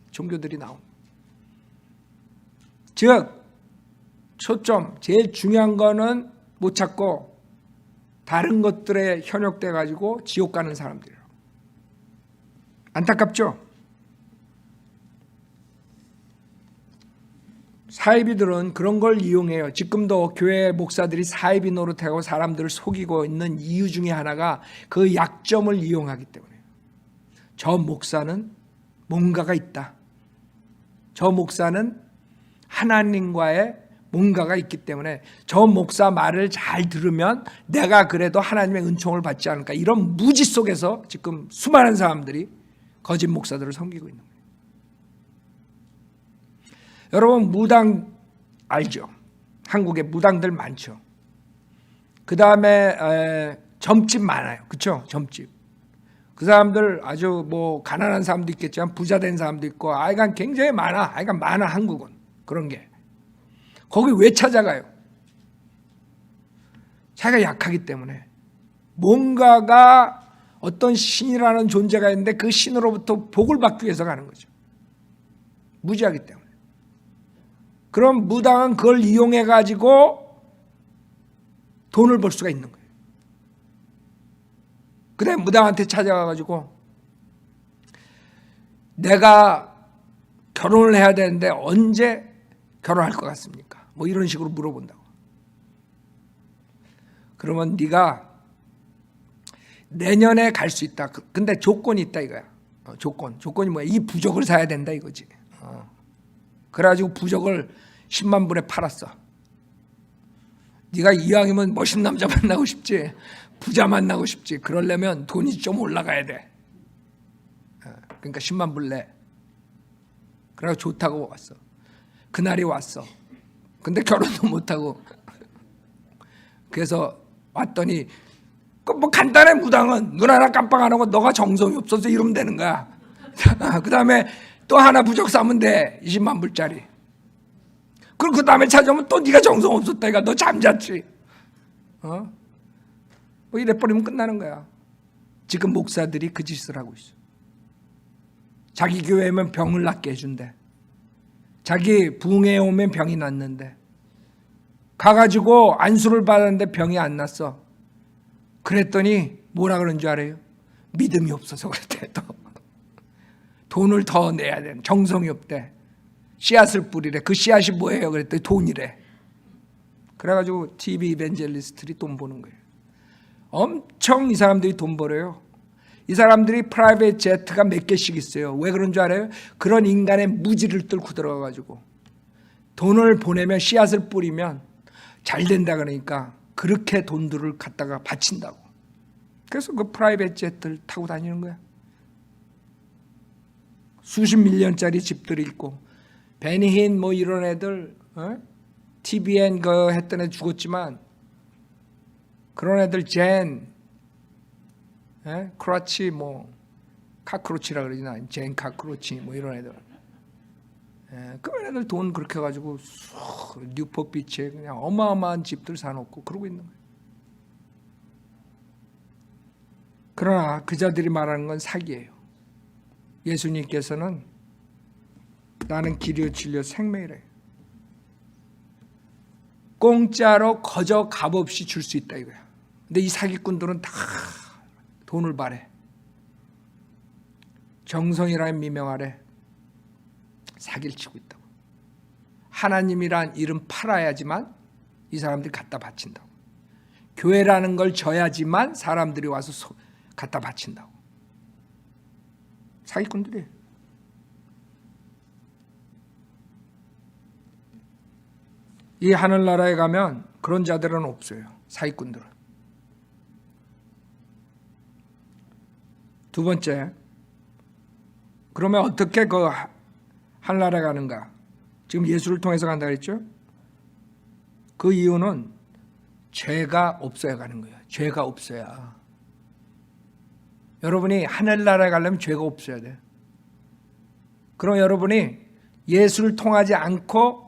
종교들이 나오고. 즉 초점 제일 중요한 거는 못 찾고 다른 것들에 현혹돼 가지고 지옥 가는 사람들이에요. 안타깝죠? 사이비들은 그런 걸 이용해요. 지금도 교회 목사들이 사이비 노릇하고 사람들을 속이고 있는 이유 중에 하나가 그 약점을 이용하기 때문에요. 저 목사는 뭔가가 있다. 저 목사는 하나님과의 뭔가가 있기 때문에 저 목사 말을 잘 들으면 내가 그래도 하나님의 은총을 받지 않을까. 이런 무지 속에서 지금 수많은 사람들이 거짓 목사들을 섬기고 있는 거예요. 여러분 무당 알죠? 한국에 무당들 많죠. 그 다음에 점집 많아요. 그렇죠? 점집. 그 사람들 아주 뭐 가난한 사람도 있겠지만 부자 된 사람도 있고 아이가 굉장히 많아. 아이가 많아 한국은. 그런 게. 거기 왜 찾아가요? 자기가 약하기 때문에. 뭔가가 어떤 신이라는 존재가 있는데 그 신으로부터 복을 받기 위해서 가는 거죠. 무지하기 때문에. 그럼 무당은 그걸 이용해 가지고 돈을 벌 수가 있는 거예요. 그다음에 무당한테 찾아가 가지고 내가 결혼을 해야 되는데 언제 결혼할 것 같습니까? 뭐 이런 식으로 물어본다고. 그러면 네가 내년에 갈 수 있다. 근데 조건이 있다 이거야. 조건이 뭐야? 이 부적을 사야 된다 이거지. 그래가지고 부적을 10만 불에 팔았어. 네가 이왕이면 멋있는 남자 만나고 싶지, 부자 만나고 싶지, 그러려면 돈이 좀 올라가야 돼. 그러니까 10만 불 내. 그래서 좋다고 왔어. 그날이 왔어. 근데 결혼도 못하고. 그래서 왔더니 뭐 간단해. 무당은 눈 하나 깜빡 안 하고 너가 정성이 없어서 이러면 되는 거야. 그 다음에 또 하나 부적 사면 돼. 20만 불짜리. 그리고 그 다음에 찾아오면 또 네가 정성 없었다니까. 너 잠잤지. 뭐 이래버리면 끝나는 거야. 지금 목사들이 그 짓을 하고 있어. 자기 교회면 병을 낫게 해준대. 자기 부흥회에 오면 병이 낫는데, 가가지고 안수를 받았는데 병이 안 났어. 그랬더니 뭐라 그런 줄 알아요? 믿음이 없어서 그랬대. 또 돈을 더 내야 돼. 정성이 없대. 씨앗을 뿌리래. 그 씨앗이 뭐예요? 그랬더니 돈이래. 그래가지고 TV 이벤젤리스트들이 돈 버는 거예요. 엄청 이 사람들이 돈 벌어요. 이 사람들이 프라이빗 제트가 몇 개씩 있어요. 왜 그런 줄 알아요? 그런 인간의 무지를 뚫고 들어가가지고 돈을 보내면, 씨앗을 뿌리면 잘 된다 그러니까 그렇게 돈들을 갖다가 바친다고. 그래서 그 프라이빗 제트를 타고 다니는 거야. 수십 밀리언짜리 집들이 있고, 베니힌 뭐 이런 애들, TVN 그 했던 애 죽었지만 그런 애들, 젠 크라치, 뭐 카크로치라 그러지나, 젠 카크로치 뭐 이런 애들, 그런 애들 돈 그렇게 가지고 뉴포트 비치에 그냥 어마어마한 집들 사놓고 그러고 있는 거예요. 그러나 그자들이 말하는 건 사기예요. 예수님께서는 나는 길이요 진리요 생명이래요. 공짜로 거저 값없이 줄 수 있다 이거야. 근데 이 사기꾼들은 다 돈을 바래. 정성이라는 미명 아래 사기를 치고 있다고. 하나님이란 이름 팔아야지만 이 사람들이 갖다 바친다고. 교회라는 걸 져야지만 사람들이 와서 갖다 바친다고. 사기꾼들이에요. 이 하늘나라에 가면 그런 자들은 없어요. 사기꾼들은. 두 번째, 그러면 어떻게 그 하늘나라에 가는가? 지금 예수를 통해서 간다 그랬죠? 그 이유는 죄가 없어야 가는 거예요. 죄가 없어야. 여러분이 하늘나라에 가려면 죄가 없어야 돼요. 그럼 여러분이 예수를 통하지 않고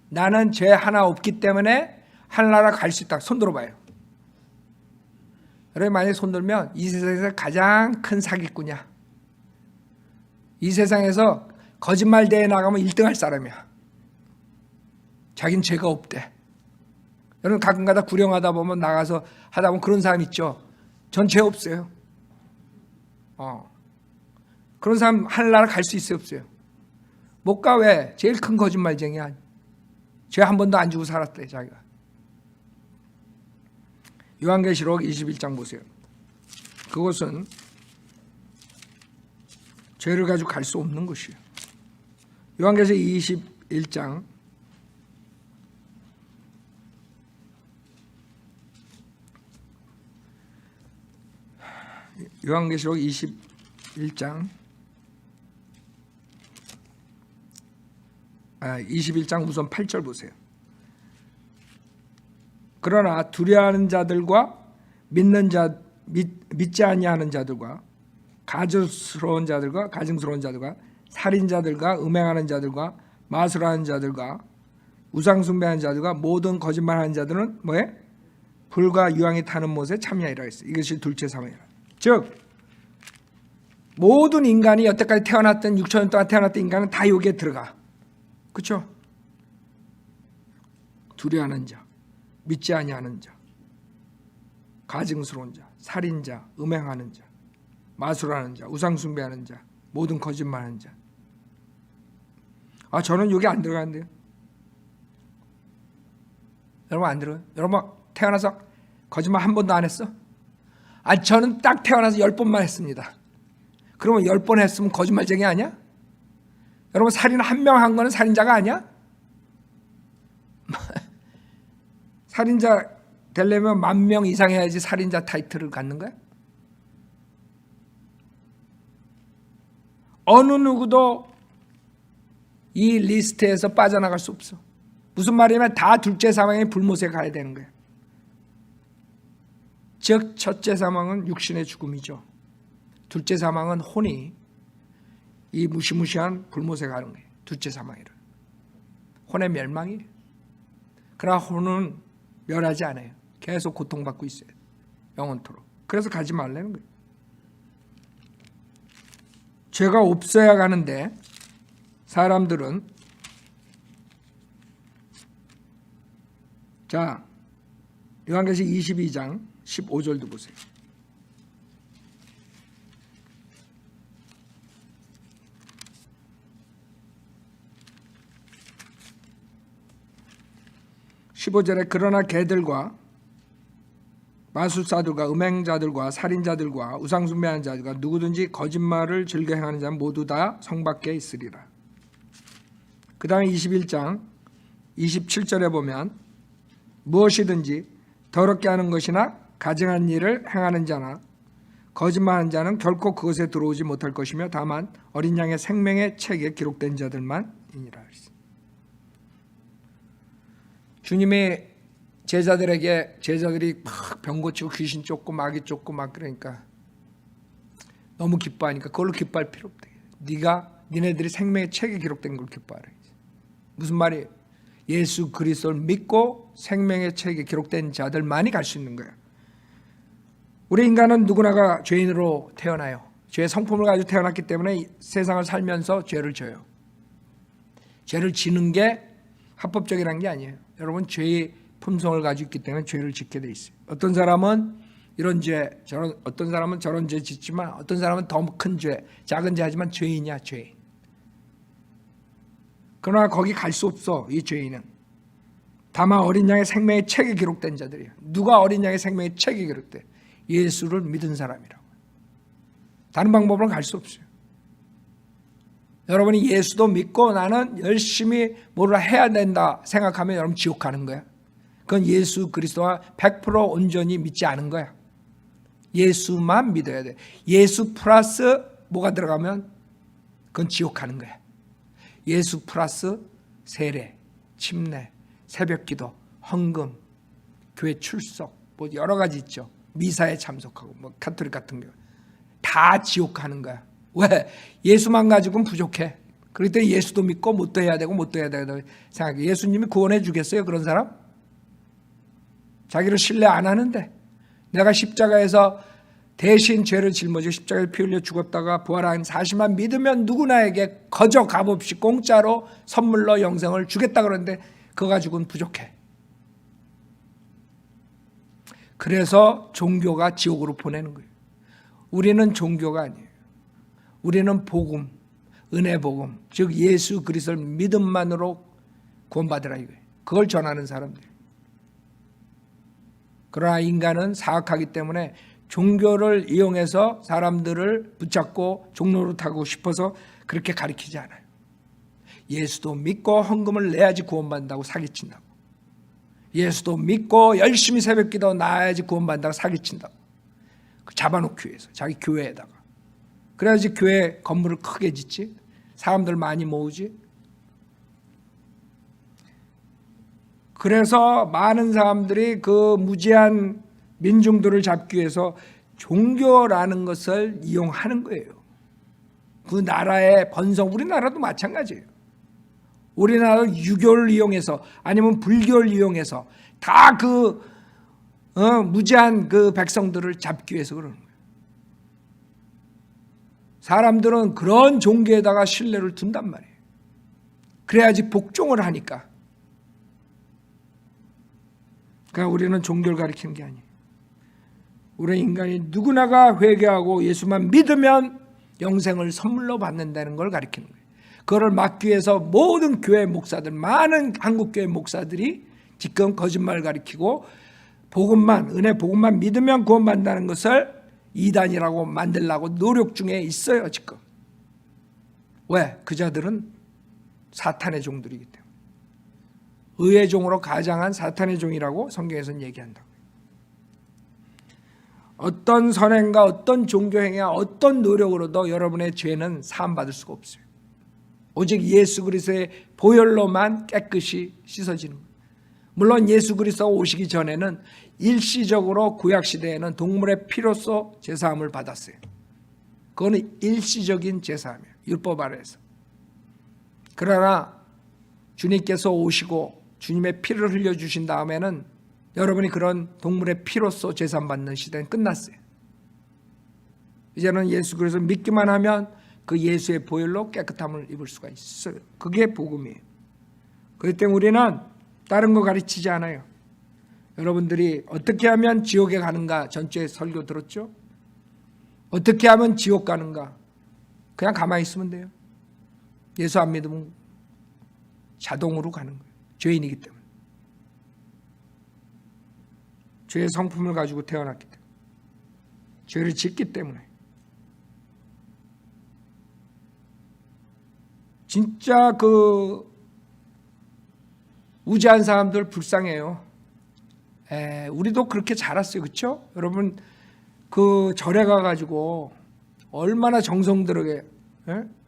나는 죄 하나 없기 때문에 하늘나라 갈 수 있다. 손 들어봐요. 여러분 만약에 손 들면 이 세상에서 가장 큰 사기꾼이야. 이 세상에서 거짓말 대회에 나가면 1등 할 사람이야. 자기는 죄가 없대. 여러분 가끔가다 구령하다 보면, 나가서 하다 보면 그런 사람 있죠. 전 죄 없어요. 그런 사람 하늘나라 갈 수 있어요, 없어요? 못 가. 왜? 제일 큰 거짓말쟁이야. 죄 한 번도 안 지고 살았대 자기가. 요한계시록 21장 보세요. 그것은 죄를 가지고 갈 수 없는 것이에요. 요한계시록 21장 요한계시록 21장 21장 우선 8절 보세요. 그러나 두려워하는 자들과 믿지 아니하는 자들과 가증스러운 자들과 살인자들과 음행하는 자들과 마술하는 자들과 우상숭배하는 자들과 모든 거짓말하는 자들은 뭐에? 불과 유황이 타는 못에 참여하리라 했어요. 이것이 둘째 사망이라. 즉 모든 인간이 여태까지 태어났던 6천 년 동안 태어났던 인간은 다 여기에 들어가. 그렇죠? 두려워하는 자, 믿지 아니하는 자, 가증스러운 자, 살인자, 음행하는 자, 마술하는 자, 우상숭배하는 자, 모든 거짓말하는 자. 저는 여기 안 들어가는데요. 여러분 안 들어요? 여러분 태어나서 거짓말 한 번도 안 했어? 저는 딱 태어나서 10번만 했습니다. 그러면 10번 했으면 거짓말쟁이 아니야? 여러분 살인 한 명 한 거는 살인자가 아니야? 살인자 되려면 10,000명 이상 해야지 살인자 타이틀을 갖는 거야? 어느 누구도 이 리스트에서 빠져나갈 수 없어. 무슨 말이냐면 다 둘째 사망의 불못에 가야 되는 거야. 즉 첫째 사망은 육신의 죽음이죠. 둘째 사망은 혼이 이 무시무시한 불못에 가는 거예요. 둘째 사망이라. 혼의 멸망이에요. 그러나 혼은 멸하지 않아요. 계속 고통받고 있어요. 영원토록. 그래서 가지 말라는 거예요. 죄가 없어야 가는데 사람들은 자 요한계시록 22장 15절도 보세요. (15절에) 그러나 개들과 마술사들과 음행자들과 살인자들과 우상숭배하는 자들과 누구든지 거짓말을 즐겨 행하는 자는 모두 다 성 밖에 있으리라. 그 다음에 21장 27절에 보면 무엇이든지 더럽게 하는 것이나 가증한 일을 행하는 자나 거짓말하는 자는 결코 그것에 들어오지 못할 것이며 다만 어린 양의 생명의 책에 기록된 자들만이니라. 주님이 제자들이 막 병 고치고 귀신 쫓고 마귀 쫓고 막 그러니까 너무 기뻐하니까 그걸로 기뻐할 필요 없대. 니네들이 생명의 책에 기록된 걸 기뻐하라. 무슨 말이에요? 예수 그리스도를 믿고 생명의 책에 기록된 자들만이 갈 수 있는 거예요. 우리 인간은 누구나가 죄인으로 태어나요. 죄의 성품을 가지고 태어났기 때문에 세상을 살면서 죄를 져요. 죄를 지는 게 합법적이라는 게 아니에요. 여러분 죄의 품성을 가지고 있기 때문에 죄를 짓게 돼 있어요. 어떤 사람은 이런 죄, 어떤 사람은 저런 죄 짓지만 어떤 사람은 더 큰 죄, 작은 죄 하지만 죄인이야, 죄인. 그러나 거기 갈 수 없어, 이 죄인은. 다만 어린 양의 생명의 책에 기록된 자들이에요. 누가 어린 양의 생명의 책에 기록돼? 예수를 믿은 사람이라고. 다른 방법으로는 갈 수 없어요. 여러분이 예수도 믿고 나는 열심히 뭐를 해야 된다 생각하면 여러분 지옥 가는 거야. 그건 예수 그리스도와 100% 온전히 믿지 않은 거야. 예수만 믿어야 돼. 예수 플러스 뭐가 들어가면 그건 지옥 가는 거야. 예수 플러스 세례, 침례, 새벽기도, 헌금, 교회 출석, 뭐 여러 가지 있죠. 미사에 참석하고 뭐 카톨릭 같은 거 다 지옥 가는 거야. 왜? 예수만 가지고는 부족해. 그럴 때 예수도 믿고 뭣도 해야 되고 뭣도 해야 되고 생각해. 예수님이 구원해 주겠어요? 그런 사람? 자기를 신뢰 안 하는데 내가 십자가에서 대신 죄를 짊어지고 십자가에 피 흘려 죽었다가 부활한 사실만 믿으면 누구나에게 거저 값없이 공짜로 선물로 영생을 주겠다 그러는데 그거 가지고는 부족해. 그래서 종교가 지옥으로 보내는 거예요. 우리는 종교가 아니에요. 우리는 복음, 은혜 복음, 즉 예수 그리스도를 믿음만으로 구원받으라 이거예요. 그걸 전하는 사람들. 그러나 인간은 사악하기 때문에 종교를 이용해서 사람들을 붙잡고 종노릇하고 싶어서 그렇게 가르치지 않아요. 예수도 믿고 헌금을 내야지 구원받는다고 사기친다고. 예수도 믿고 열심히 새벽기도 나야지 구원받는다고 사기친다고. 잡아놓기 위해서 자기 교회에다가. 그래야지 교회 건물을 크게 짓지. 사람들 많이 모으지. 그래서 많은 사람들이 그 무지한 민중들을 잡기 위해서 종교라는 것을 이용하는 거예요. 그 나라의 번성, 우리나라도 마찬가지예요. 우리나라도 유교를 이용해서 아니면 불교를 이용해서 다 그 무지한 그 백성들을 잡기 위해서 그러는 거예요. 사람들은 그런 종교에다가 신뢰를 둔단 말이에요. 그래야지 복종을 하니까. 그러니까 우리는 종교를 가리키는 게 아니에요. 우리 인간이 누구나가 회개하고 예수만 믿으면 영생을 선물로 받는다는 걸 가리키는 거예요. 그걸 막기 위해서 모든 교회 목사들, 많은 한국 교회 목사들이 지금 거짓말을 가리키고 복음만, 은혜 복음만 믿으면 구원받는다는 것을 이단이라고 만들려고 노력 중에 있어요 지금. 왜? 그 자들은 사탄의 종들이기 때문에. 의의 종으로 가장한 사탄의 종이라고 성경에서는 얘기한다고요. 어떤 선행과 어떤 종교행위와 어떤 노력으로도 여러분의 죄는 사함받을 수가 없어요. 오직 예수 그리스도의 보혈로만 깨끗이 씻어지는 거예요. 물론 예수 그리스도가 오시기 전에는 일시적으로 구약시대에는 동물의 피로써 제사함을 받았어요. 그거는 일시적인 제사함이에요. 율법 아래에서. 그러나 주님께서 오시고 주님의 피를 흘려주신 다음에는 여러분이 그런 동물의 피로써 제사함 받는 시대는 끝났어요. 이제는 예수 그리스도를 믿기만 하면 그 예수의 보혈로 깨끗함을 입을 수가 있어요. 그게 복음이에요. 그렇기 때문에 우리는 다른 거 가르치지 않아요. 여러분들이 어떻게 하면 지옥에 가는가 전주에 설교 들었죠? 어떻게 하면 지옥 가는가? 그냥 가만히 있으면 돼요. 예수 안 믿으면 자동으로 가는 거예요. 죄인이기 때문에. 죄의 성품을 가지고 태어났기 때문에. 죄를 짓기 때문에. 진짜 그 우지한 사람들 불쌍해요. 우리도 그렇게 자랐어요. 그렇죠? 여러분 그 절에 가가지고 얼마나 정성 들게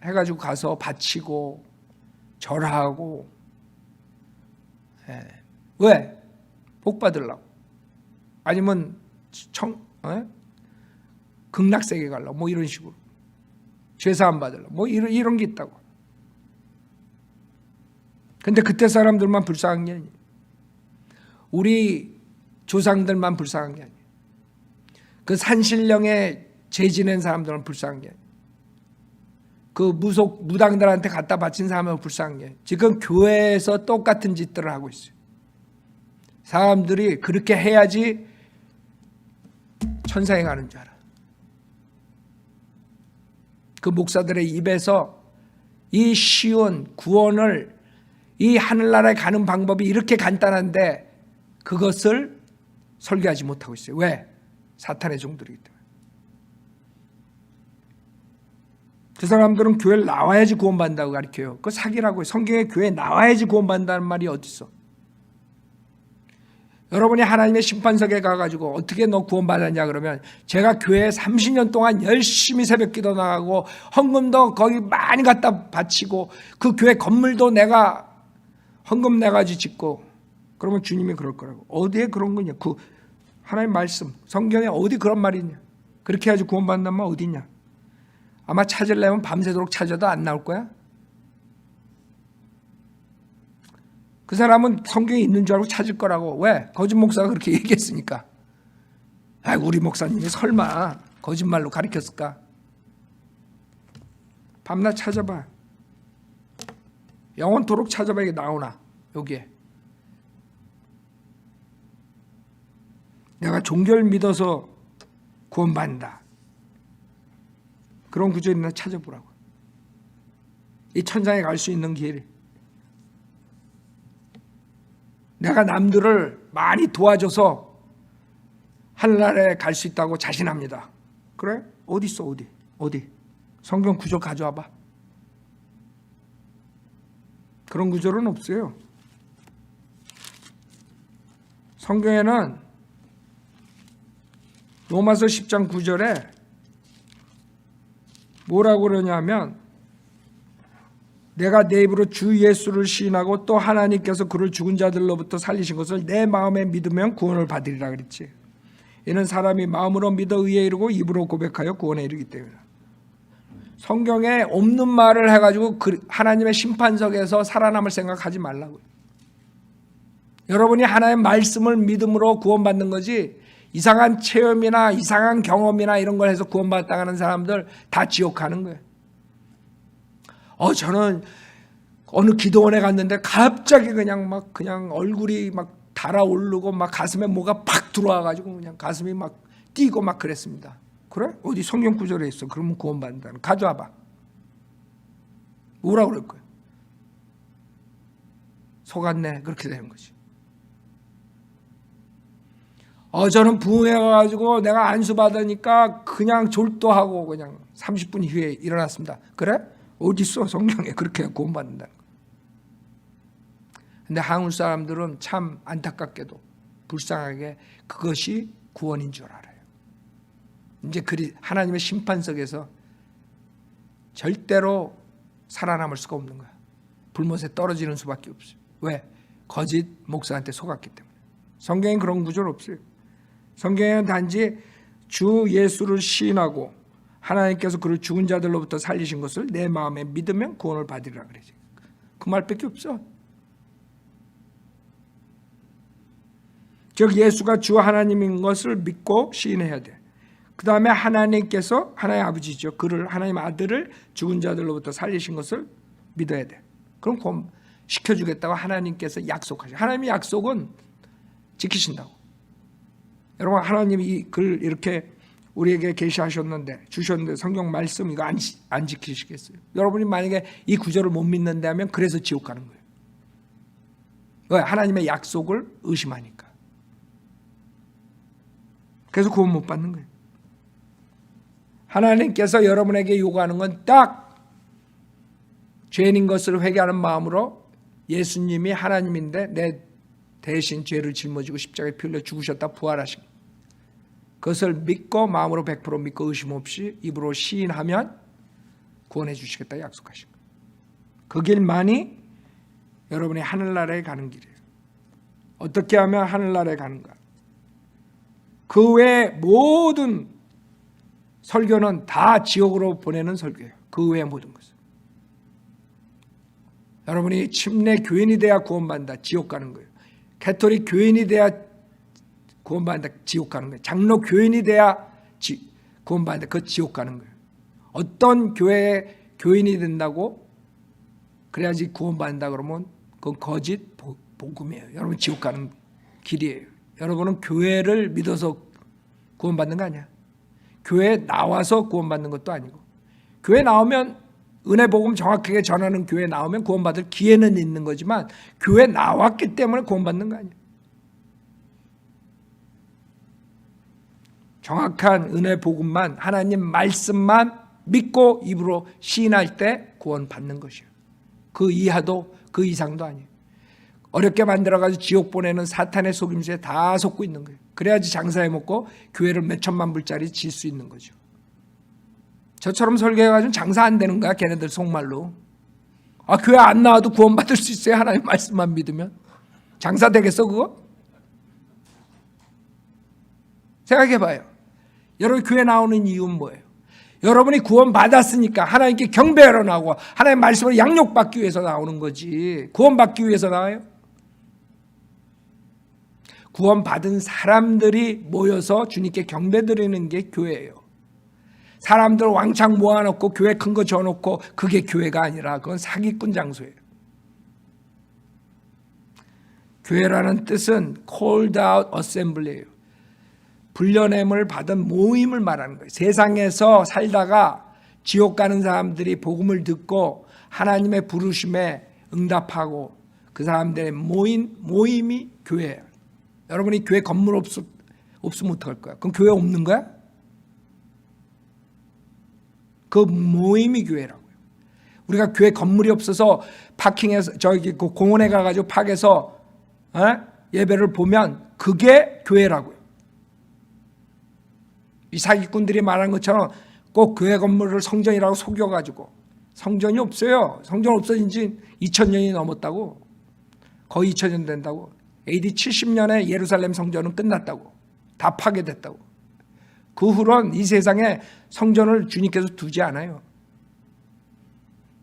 해가지고 가서 바치고 절하고. 왜? 복 받으려고. 아니면 극락세계 가려고. 뭐 이런 식으로. 죄사함 받으려고. 뭐 이런 게 있다고. 근데 그때 사람들만 불쌍한 게 아니에요. 우리 조상들만 불쌍한 게 아니에요. 그 산신령에 죄 지낸 사람들은 불쌍한 게 아니에요. 그 무당들한테 갖다 바친 사람은 불쌍한 게 아니에요. 지금 교회에서 똑같은 짓들을 하고 있어요. 사람들이 그렇게 해야지 천상에 가는 줄 알아. 그 목사들의 입에서 이 쉬운 구원을, 이 하늘나라에 가는 방법이 이렇게 간단한데 그것을 설교하지 못하고 있어요. 왜? 사탄의 종들이기 때문에. 그 사람들은 교회를 나와야지 구원받는다고 가르쳐요. 그거 사기라고요. 성경에 교회에 나와야지 구원받는다는 말이 어디 있어? 여러분이 하나님의 심판석에 가가지고 어떻게 너 구원받았냐 그러면 제가 교회에 30년 동안 열심히 새벽기도 나가고 헌금도 거기 많이 갖다 바치고 그 교회 건물도 내가 헌금 내가지고 짓고. 그러면 주님이 그럴 거라고. 어디에 그런 거냐? 그 하나님 말씀 성경에 어디 그런 말이 있냐? 그렇게 해야지 구원받는 말 어디 있냐? 아마 찾으려면 밤새도록 찾아도 안 나올 거야. 그 사람은 성경에 있는 줄 알고 찾을 거라고. 왜? 거짓 목사가 그렇게 얘기했으니까. 우리 목사님이 설마 거짓말로 가르쳤을까? 밤낮 찾아봐. 영원토록 찾아봐. 이게 나오나 여기에. 내가 종교를 믿어서 구원받는다. 그런 구절이 있나 찾아보라고. 이 천상에 갈 수 있는 길. 내가 남들을 많이 도와줘서 하늘나라에 갈 수 있다고 자신합니다. 그래? 어디 있어? 어디? 성경 구절 가져와봐. 그런 구절은 없어요. 성경에는 로마서 10장 9절에 뭐라고 그러냐면 내가 내 입으로 주 예수를 시인하고 또 하나님께서 그를 죽은 자들로부터 살리신 것을 내 마음에 믿으면 구원을 받으리라 그랬지. 이는 사람이 마음으로 믿어 의에 이르고 입으로 고백하여 구원에 이르기 때문에. 성경에 없는 말을 해가지고 하나님의 심판석에서 살아남을 생각하지 말라고요. 여러분이 하나님의 말씀을 믿음으로 구원받는 거지 이상한 체험이나 이상한 경험이나 이런 걸 해서 구원받았다 하는 사람들 다 지옥 가는 거예요. 저는 어느 기도원에 갔는데 갑자기 그냥 얼굴이 막 달아오르고 막 가슴에 뭐가 팍 들어와가지고 그냥 가슴이 막 뛰고 막 그랬습니다. 그래? 어디 성경 구절에 있어. 그러면 구원받는다는. 가져와봐. 뭐라 그럴 거야? 속았네. 그렇게 되는 거지. 저는 부흥해가지고 내가 안수받으니까 그냥 졸도하고 그냥 30분 후에 일어났습니다. 그래? 어딨어? 성경에 그렇게 구원받는다는 거. 근데 한국 사람들은 참 안타깝게도 불쌍하게 그것이 구원인 줄 알아요. 이제 하나님의 심판석에서 절대로 살아남을 수가 없는 거야. 불못에 떨어지는 수밖에 없어요. 왜? 거짓 목사한테 속았기 때문에. 성경엔 그런 구조는 없어요. 성경에는 단지 주 예수를 시인하고 하나님께서 그를 죽은 자들로부터 살리신 것을 내 마음에 믿으면 구원을 받으리라 그러지. 그 말밖에 없어. 즉 예수가 주 하나님인 것을 믿고 시인해야 돼. 그 다음에 하나님께서, 하나님 아버지죠, 그를, 하나님 아들을 죽은 자들로부터 살리신 것을 믿어야 돼. 그럼 구원 시켜주겠다고 하나님께서 약속하셔. 하나님의 약속은 지키신다고. 여러분, 하나님이 이 글 이렇게 우리에게 계시하셨는데, 주셨는데 성경 말씀 이거 안 지키시겠어요? 여러분이 만약에 이 구절을 못 믿는다 하면 그래서 지옥 가는 거예요. 왜? 하나님의 약속을 의심하니까. 그래서 구원 못 받는 거예요. 하나님께서 여러분에게 요구하는 건 딱 죄인인 것을 회개하는 마음으로 예수님이 하나님인데 내 대신 죄를 짊어지고 십자가에 피 흘려 죽으셨다 부활하신 그것을 믿고 마음으로 100% 믿고 의심 없이 입으로 시인하면 구원해 주시겠다 약속하신 거예요. 그 길만이 여러분이 하늘나라에 가는 길이에요. 어떻게 하면 하늘나라에 가는가? 그 외 모든 설교는 다 지옥으로 보내는 설교예요. 그 외의 모든 것은. 여러분이 침례 교인이 돼야 구원받는다. 지옥 가는 거예요. 가톨릭 교인이 돼야 구원받는다. 지옥 가는 거예요. 장로 교인이 돼야 구원받는다. 그 지옥 가는 거예요. 어떤 교회의 교인이 된다고 그래야지 구원받는다 그러면 그건 거짓 복음이에요. 여러분 지옥 가는 길이에요. 여러분은 교회를 믿어서 구원받는 거 아니야. 교회에 나와서 구원받는 것도 아니고, 교회 나오면 은혜 복음 정확하게 전하는 교회 나오면 구원받을 기회는 있는 거지만 교회 나왔기 때문에 구원받는 거 아니야. 정확한 은혜 복음만, 하나님 말씀만 믿고 입으로 시인할 때 구원받는 것이에요. 그 이하도 그 이상도 아니에요. 어렵게 만들어가지고 지옥 보내는 사탄의 속임수에 다 속고 있는 거예요. 그래야지 장사해 먹고 교회를 몇 천만 불짜리 질 수 있는 거죠. 저처럼 설교해가지고 장사 안 되는 거야, 걔네들 속말로. 교회 안 나와도 구원받을 수 있어요, 하나님 말씀만 믿으면. 장사 되겠어 그거? 생각해봐요. 여러분 교회 나오는 이유는 뭐예요? 여러분이 구원받았으니까 하나님께 경배하러 나오고 하나님 말씀을 양육받기 위해서 나오는 거지. 구원받기 위해서 나와요? 구원받은 사람들이 모여서 주님께 경배드리는 게 교회예요. 사람들 왕창 모아놓고 교회 큰 거 줘놓고 그게 교회가 아니라 그건 사기꾼 장소예요. 교회라는 뜻은 called out assembly예요. 불려냄을 받은 모임을 말하는 거예요. 세상에서 살다가 지옥 가는 사람들이 복음을 듣고 하나님의 부르심에 응답하고 그 사람들의 모임이 교회예요. 여러분이 교회 건물 없으면 어떡할 거야? 그럼 교회 없는 거야? 그 모임이 교회라고요. 우리가 교회 건물이 없어서 파킹해서 저기 공원에 가가지고 파괴해서 예배를 보면 그게 교회라고요. 이 사기꾼들이 말한 것처럼 꼭 교회 건물을 성전이라고 속여가지고 성전이 없어요. 성전 없어진 지 2000년이 넘었다고. 거의 2000년 된다고. AD 70년에 예루살렘 성전은 끝났다고. 다 파괴됐다고. 그 후로는 이 세상에 성전을 주님께서 두지 않아요.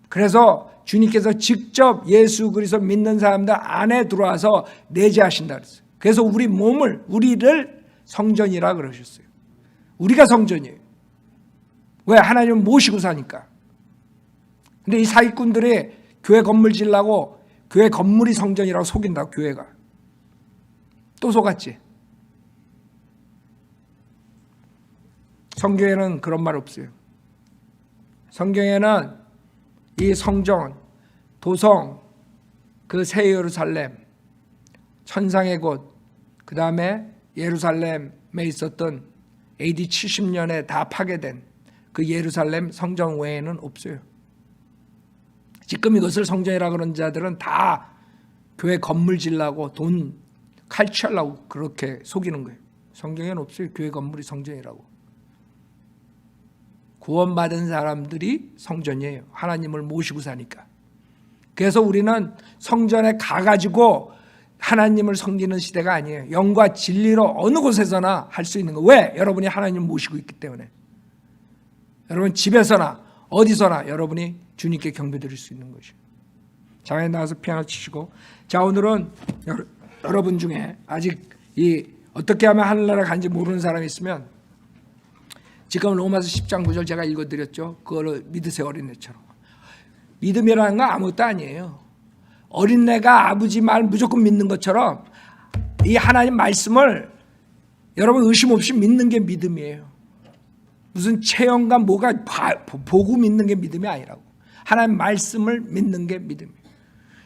그래서 주님께서 직접 예수 그리스도 믿는 사람들 안에 들어와서 내재하신다 그랬어요. 그래서 우리를 성전이라 그러셨어요. 우리가 성전이에요. 왜? 하나님을 모시고 사니까. 근데 이 사기꾼들이 교회 건물 지으려고 교회 건물이 성전이라고 속인다고. 교회가 또 속았지. 성경에는 그런 말 없어요. 성경에는 이 성전, 도성, 그 새 예루살렘, 천상의 곳, 그 다음에 예루살렘에 있었던 AD 70년에 다 파괴된 그 예루살렘 성전 외에는 없어요. 지금 이것을 성전이라고 그러는 자들은 다 교회 건물 지으려고 돈 칼취하려고 그렇게 속이는 거예요. 성경에는 없어요. 교회 건물이 성전이라고. 구원받은 사람들이 성전이에요. 하나님을 모시고 사니까. 그래서 우리는 성전에 가가지고 하나님을 섬기는 시대가 아니에요. 영과 진리로 어느 곳에서나 할 수 있는 거. 왜? 여러분이 하나님을 모시고 있기 때문에. 여러분 집에서나 어디서나 여러분이 주님께 경배드릴 수 있는 것이에요. 장에 나와서 피아노 치시고. 자, 오늘은 여러분 중에 아직 어떻게 하면 하늘나라 간지 모르는 사람이 있으면 지금 로마서 10장 9절 제가 읽어드렸죠. 그거를 믿으세요. 어린애처럼. 믿음이라는 건 아무것도 아니에요. 어린애가 아버지 말 무조건 믿는 것처럼 이 하나님 말씀을 여러분 의심 없이 믿는 게 믿음이에요. 무슨 체험과 뭐가 보고 믿는 게 믿음이 아니라고. 하나님 말씀을 믿는 게 믿음이에요.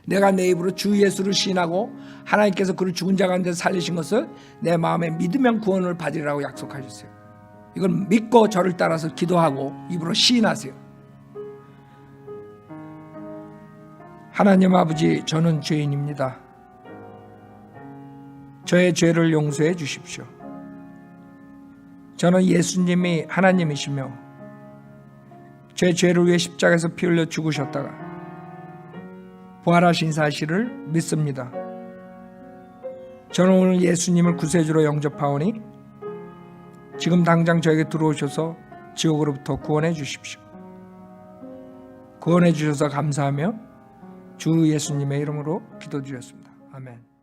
내가 내 입으로 주 예수를 시인하고 하나님께서 그를 죽은 자 가운데 살리신 것을 내 마음에 믿으면 구원을 받으리라고 약속하셨어요. 이걸 믿고 저를 따라서 기도하고 입으로 시인하세요. 하나님 아버지, 저는 죄인입니다. 저의 죄를 용서해 주십시오. 저는 예수님이 하나님이시며 제 죄를 위해 십자가에서 피 흘려 죽으셨다가 부활하신 사실을 믿습니다. 저는 오늘 예수님을 구세주로 영접하오니 지금 당장 저에게 들어오셔서 지옥으로부터 구원해 주십시오. 구원해 주셔서 감사하며 주 예수님의 이름으로 기도드렸습니다. 아멘.